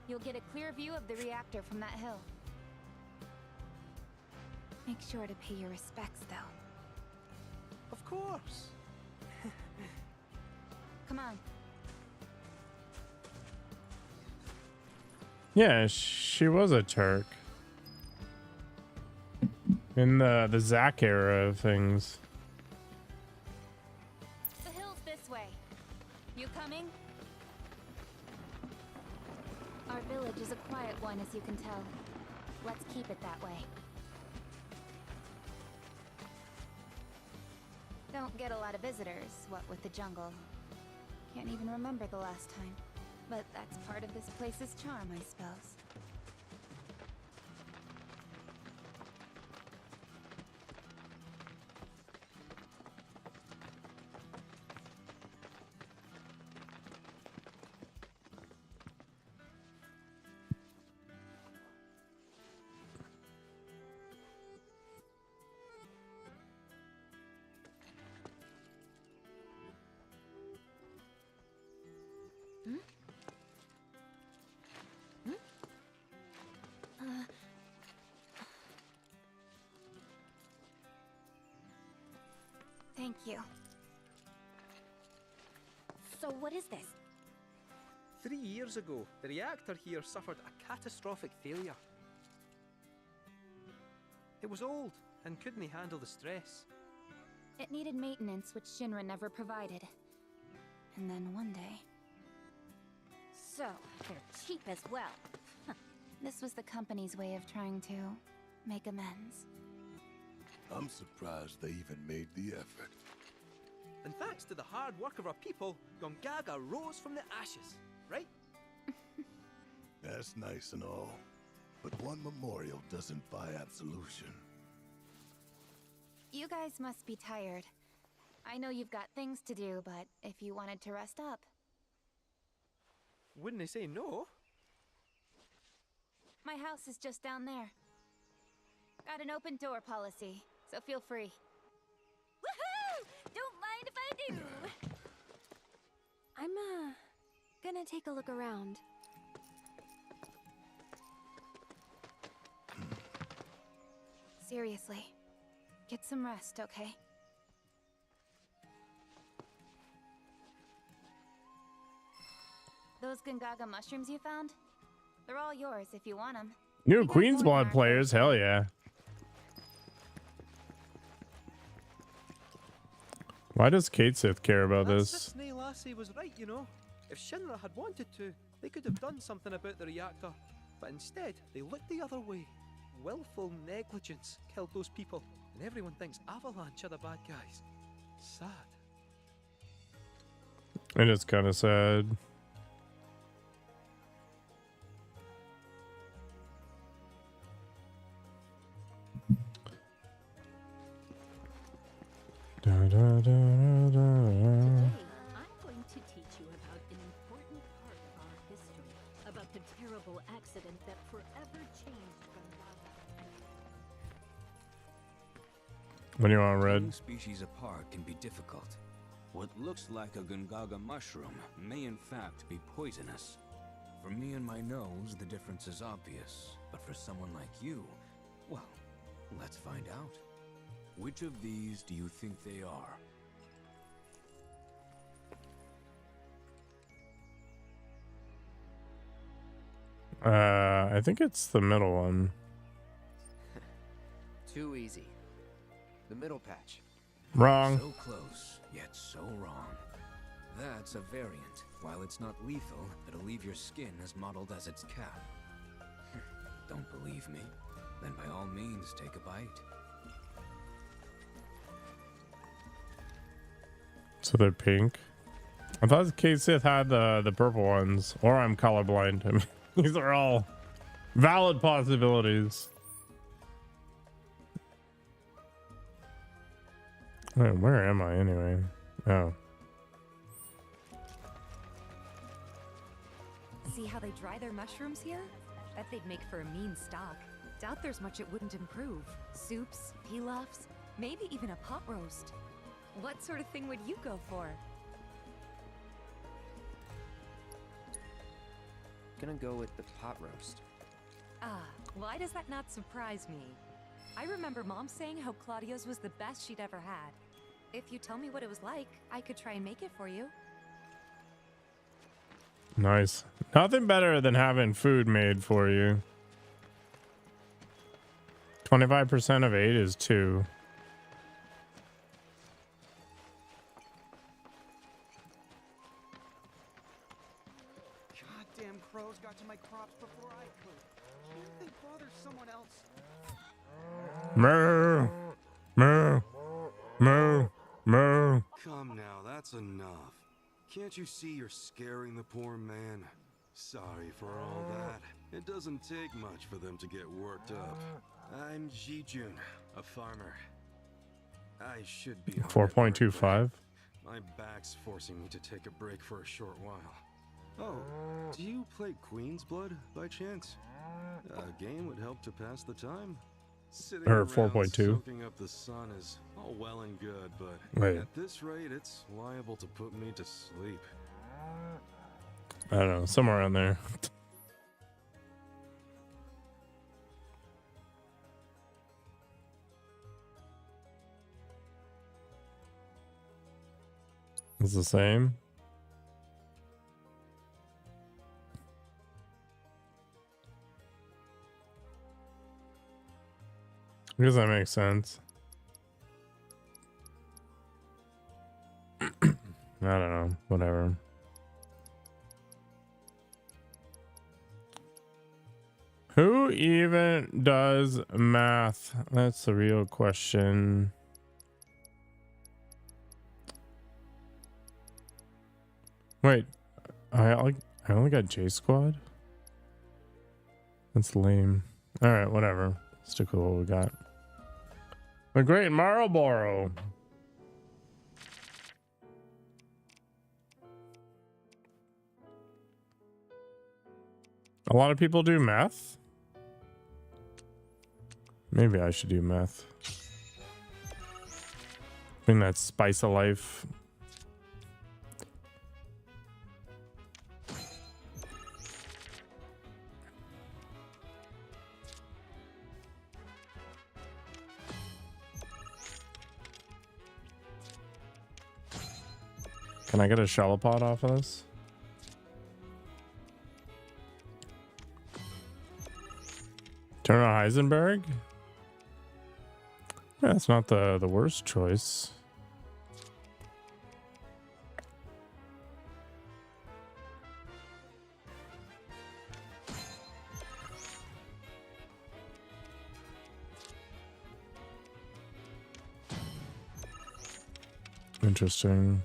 You'll get a clear view of the reactor from that hill. Make sure to pay your respects, though. Of course. Come on. Yeah, she was a Turk. In the Zach era of things. The hill's this way. You coming? Our village is a quiet one, as you can tell. Let's keep it that way. Don't get a lot of visitors, what with the jungle. Can't even remember the last time. But that's part of this place's charm, I suppose. Thank you. So what is this? 3 years ago, the reactor here suffered a catastrophic failure. It was old and couldn't handle the stress. It needed maintenance, which Shinra never provided. And then one day... So, they're cheap as well. This was the company's way of trying to make amends. I'm surprised they even made the effort. And thanks to the hard work of our people, Gongaga rose from the ashes, right? That's nice and all, but one memorial doesn't buy absolution. You guys must be tired. I know you've got things to do, but if you wanted to rest up... Wouldn't they say no? My house is just down there. Got an open door policy, so feel free. Woohoo! Don't mind if I do! I'm, gonna take a look around. Seriously. Get some rest, okay? Those Gongaga mushrooms you found? They're all yours if you want them. New Queen's Blood players, hell yeah. Why does Kate Sith care about this? Snail Lassie was right, you know. If Shinra had wanted to, they could have done something about the reactor. But instead, they looked the other way. Willful negligence killed those people, and everyone thinks Avalanche are the bad guys. Sad. It is kind of sad. Da, da, da, da, da. I'm going to teach you about an important part of our history, about the terrible accident that forever changed Gongaga. When you want red? Pulling species apart can be difficult. What looks like a Gongaga mushroom may in fact be poisonous. For me and my nose, the difference is obvious. But for someone like you, well, let's find out. Which of these do you think they are? I think it's the middle one. Too easy. The middle patch. Wrong. So close, yet so wrong. That's a variant. While it's not lethal, it'll leave your skin as mottled as its cap. Don't believe me? Then by all means, take a bite. So they're pink. I thought Kate Sith had the purple ones, or I'm colorblind. I mean, these are all valid possibilities. Wait, where am I anyway? Oh. See how they dry their mushrooms here? Bet they'd make for a mean stock. Doubt there's much it wouldn't improve. Soups, pilafs, maybe even a pot roast. What sort of thing would you go for? Gonna go with the pot roast. Ah, why does that not surprise me? I remember Mom saying how Claudio's was the best she'd ever had. If you tell me what it was like, I could try and make it for you. Nice. Nothing better than having food made for you. 25% of 8 is 2. Goddamn crows got to my crops before I could. Can't they bother someone else? Moo, moo, moo, moo. Come now, that's enough. Can't you see you're scaring the poor man? Sorry for all that. It doesn't take much for them to get worked up. I'm Jijun, a farmer. I should be 4.25. My back's forcing me to take a break for a short while. Oh, do you play Queen's Blood by chance? A game would help to pass the time. Sitting Or around 4.2. soaking up the sun is all well and good, but Wait. at this rate, it's liable to put me to sleep. I don't know, somewhere around there. It's the same. I guess that makes sense. I don't know. Whatever. Who even does math? That's the real question. Wait, I only got J Squad? That's lame. Alright, whatever. Stick with what we got. The Great Marlboro. A lot of people do meth. Maybe I should do meth. Bring that spice of life. Can I get a shallow-pot off of this? Turn on Heisenberg? Yeah, that's not the worst choice. Interesting.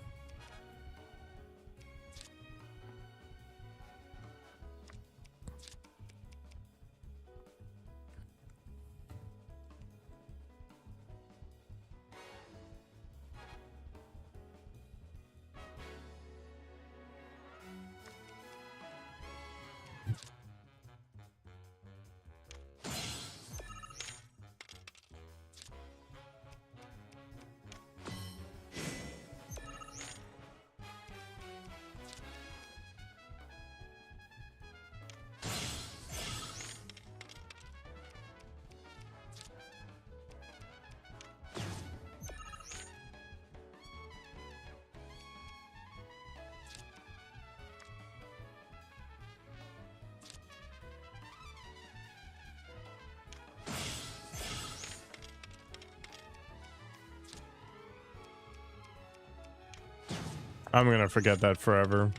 I'm gonna forget that forever.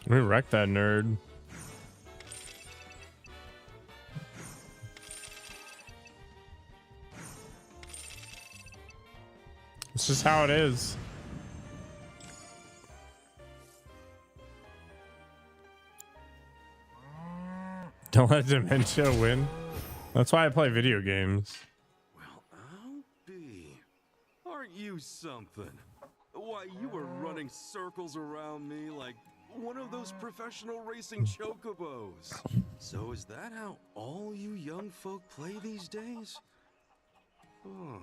We wrecked that nerd. It's just how it is. Don't let dementia win. That's why I play video games. Well, I'll be. Aren't you something? Why, you were running circles around me like one of those professional racing chocobos. So is that how all you young folk play these days? Oh.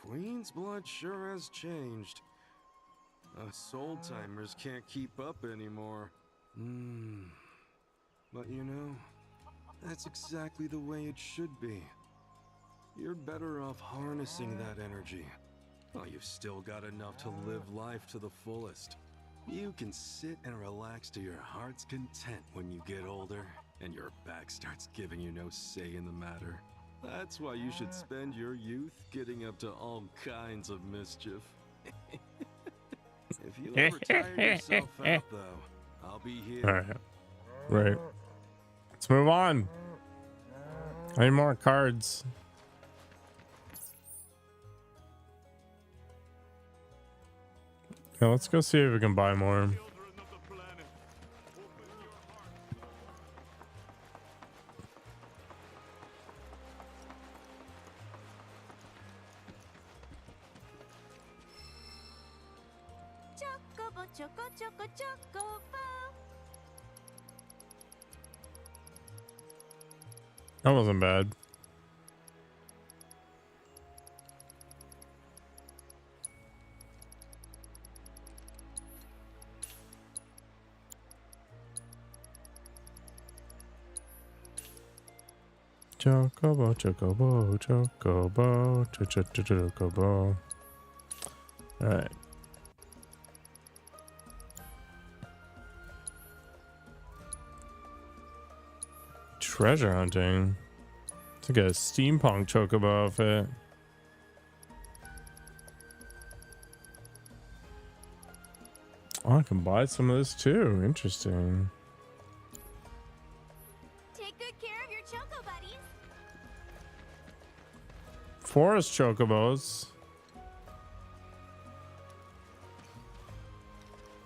Queen's blood sure has changed. Us old-timers can't keep up anymore. But you know, that's exactly the way it should be. You're better off harnessing that energy. Oh, you've still got enough to live life to the fullest. You can sit and relax to your heart's content when you get older, and your back starts giving you no say in the matter. That's why you should spend your youth getting up to all kinds of mischief. If you ever tire yourself out, though, I'll be here. All right. Right. Let's move on. I need more cards. Yeah, let's go see if we can buy more. Chocobo, choco, choco, chocobo. That wasn't bad. Chocobo, chocobo, chocobo, chocobo. All right. Treasure hunting. It's like a steampunk chocobo outfit. Oh, I can buy some of this too. Interesting. Take good care of your choco buddies. Forest chocobos.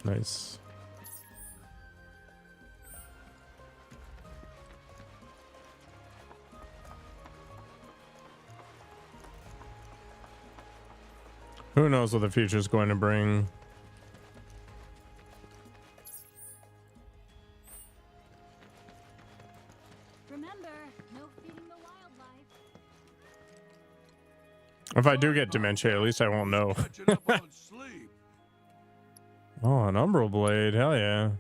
Nice. Who knows what the future is going to bring? Remember, no feeding the wildlife. If I do get dementia, at least I won't know. Oh, an umbral blade. Hell yeah.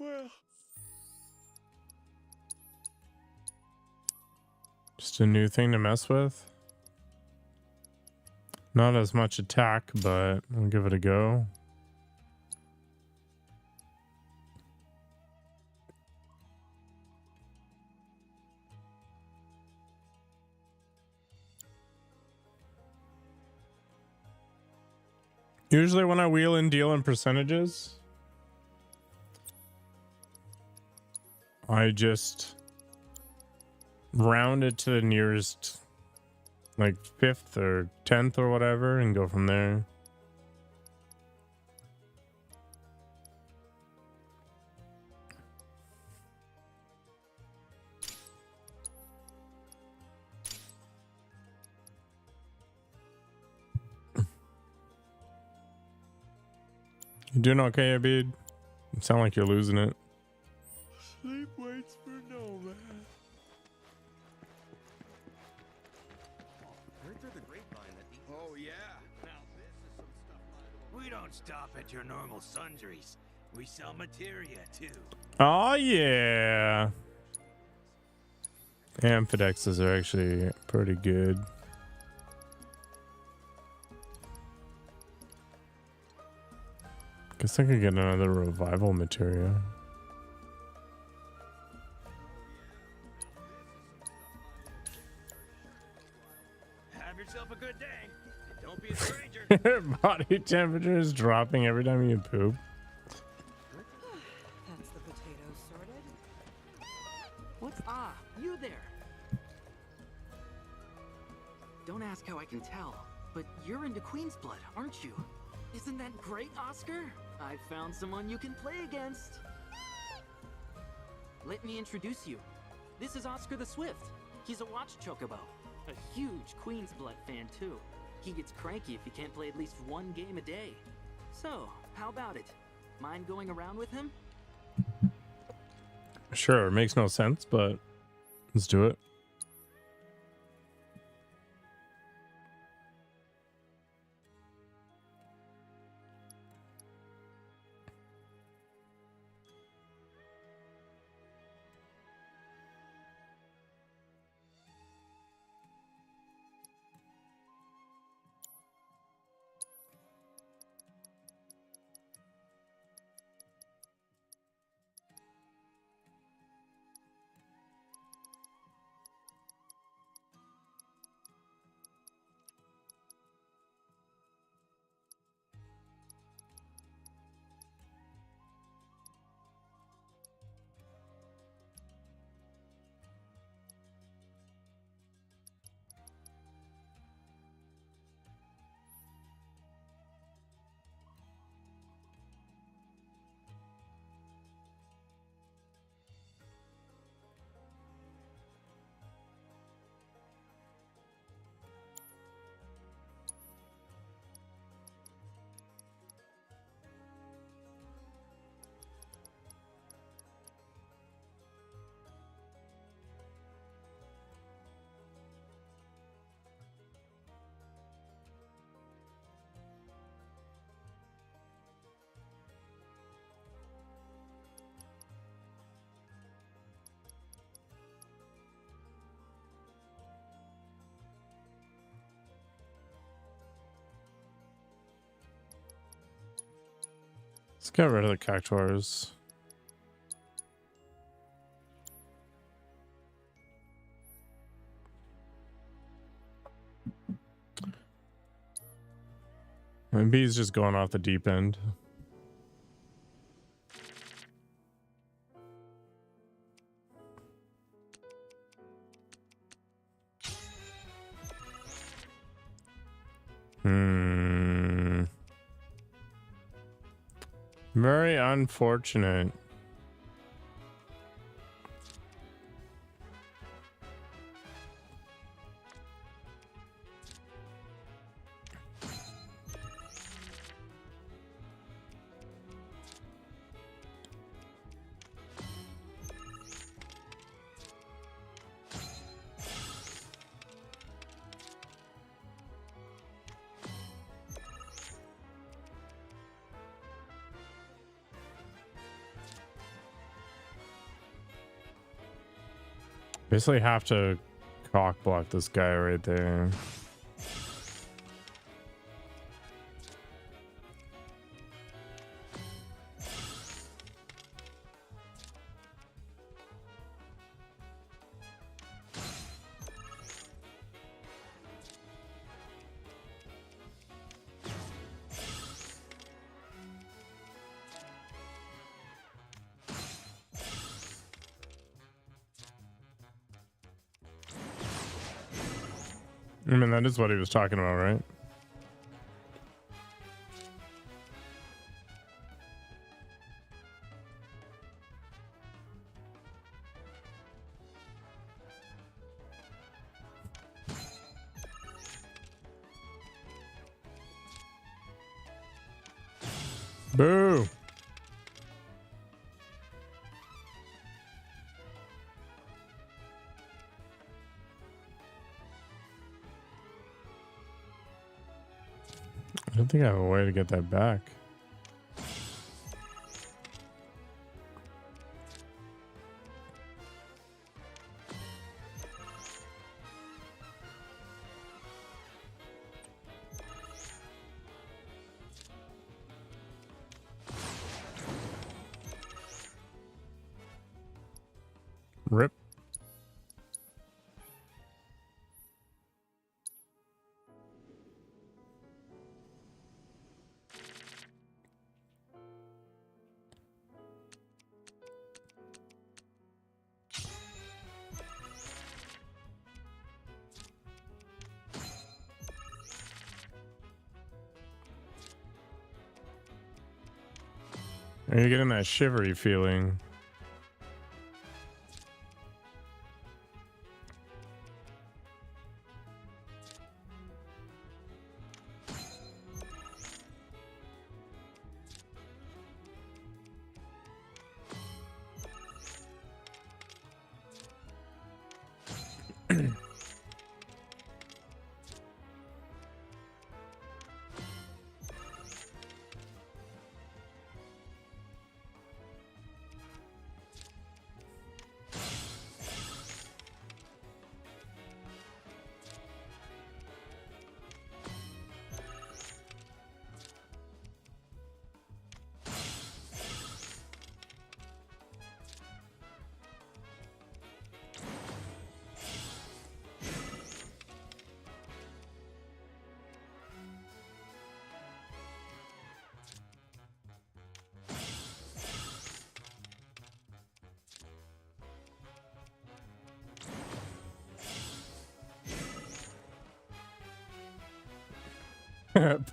Well, Just a new thing to mess with. Not as much attack, but I'll give it a go. Usually when I wheel and deal in percentages, I just round it to the nearest, like 5th or 10th or whatever, and go from there. You doing okay, Abid? You sound like you're losing it. sleep waits for no man. Heard through the grapevine that these... Oh, yeah. Now, this is some stuff, by the way. We don't stop at your normal sundries. We sell materia, too. Oh, yeah. Amphidexes are actually pretty good. Guess I could get another revival materia. Have yourself a good day. And don't be a stranger. Body temperature is dropping every time you poop. That's the potatoes sorted. What's you there? Don't ask how I can tell, but you're into Queen's blood, aren't you? Isn't that great, Oscar? I found someone you can play against. Let me introduce you. This is Oscar the Swift. He's a watch chocobo. A huge Queen's blood fan, too. He gets cranky if he can't play at least one game a day. So, how about it? Mind going around with him? Sure, it makes no sense, but let's do it. Let's get rid of the cactuars. Maybe he's just going off the deep end. Very unfortunate. Basically have to cock block this guy right there. I mean, that is what he was talking about, right? Boo! I don't think I have a way to get that back. Rip. Are you getting that shivery feeling?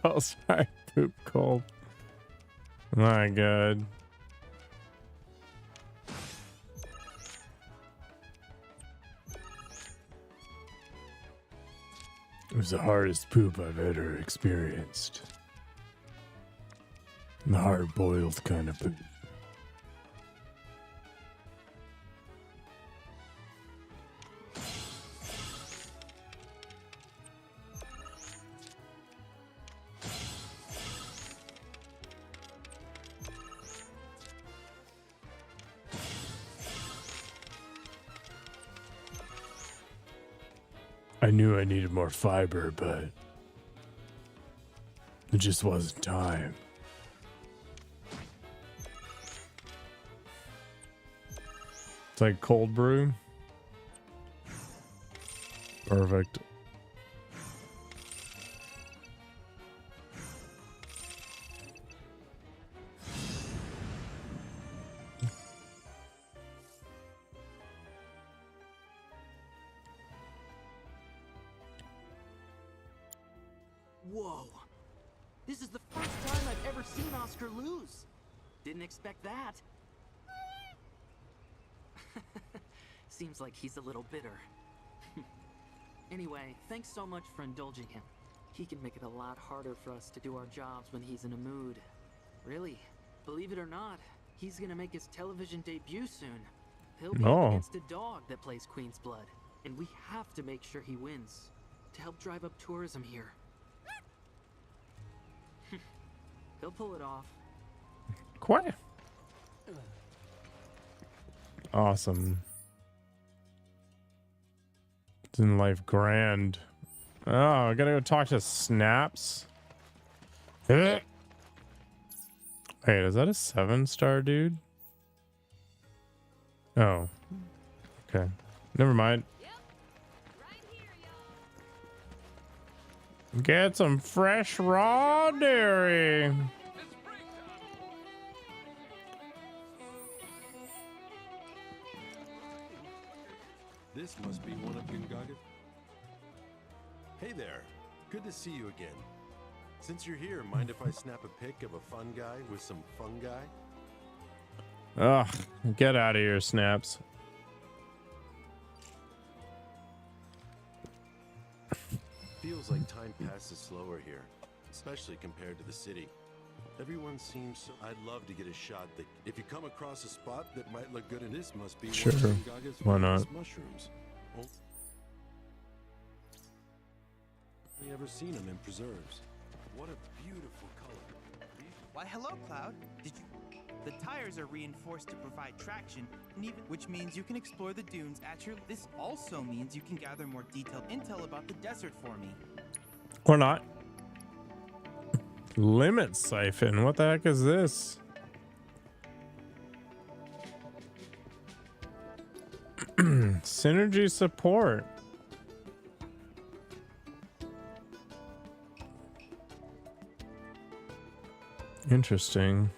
Pulse high poop cold. My god. It was the hardest poop I've ever experienced. The hard-boiled kind of poop. I knew I needed more fiber, but it just wasn't time. It's like cold brew. Perfect. Whoa! This is the first time I've ever seen Oscar lose. Didn't expect that. Seems like he's a little bitter. Anyway, thanks so much for indulging him. He can make it a lot harder for us to do our jobs when he's in a mood. Really, believe it or not, he's gonna make his television debut soon. He'll be up against a dog that plays Queen's Blood, and we have to make sure he wins to help drive up tourism here. He'll pull it off. Quite awesome. It's in life grand. Oh, I gotta go talk to Sinapse. Wait, is that a 7-star dude? Oh, okay. Never mind. Get some fresh raw dairy. This must be one of Gongaga. Hey there. Good to see you again. Since you're here, mind if I snap a pic of a fun guy with some fungi? Ugh, get out of here, Sinapse. Feels like time passes slower here, especially compared to the city. Everyone seems so... I'd love to get a shot that if you come across a spot that might look good, and this must be Sure. one of Gongaga's Why not? finest mushrooms. Only ever seen them in preserves. What a beautiful color. Why, hello, Cloud. Did you... The tires are reinforced to provide traction, and even which means you can explore the dunes at your... This also means you can gather more detailed intel about the desert for me. Or not. Limit siphon. What the heck is this? Synergy support. Interesting.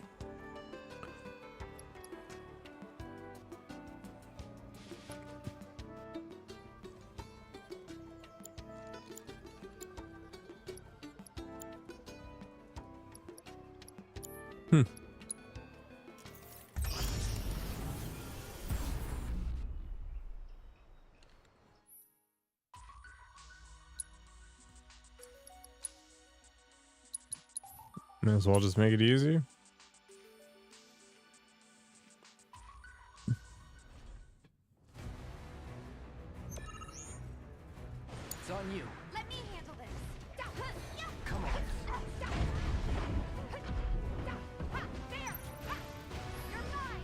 May as well just make it easy. It's on you. Let me handle this. Come on. There. You're mine.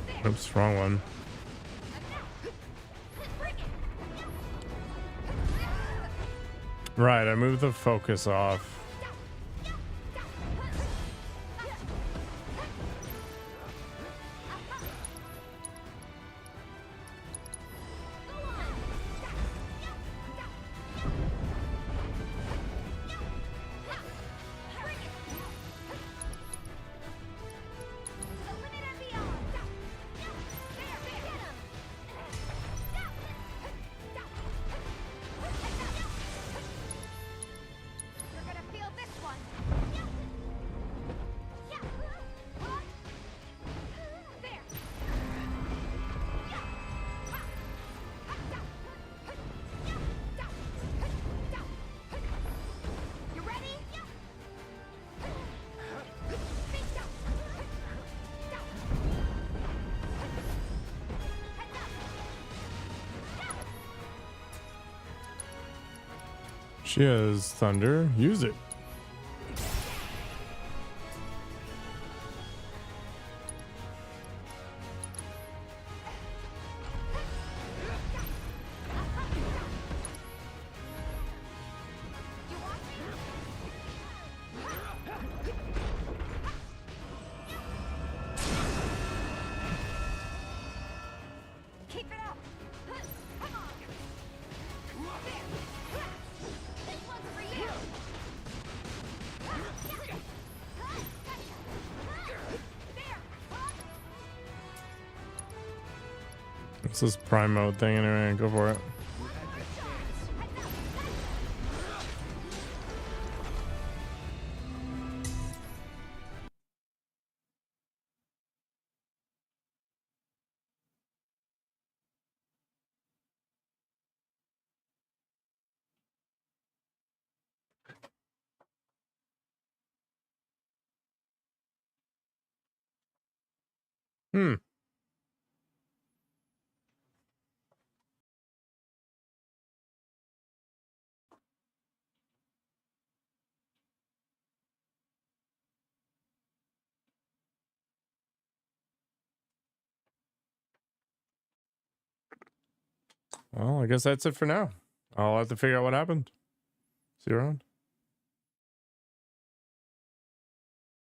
That's it. Oops, wrong one. Right, I moved the focus off. She has thunder. Use it. This is prime mode thing anyway. Go for it. Hmm. Well, I guess that's it for now. I'll have to figure out what happened. See you around.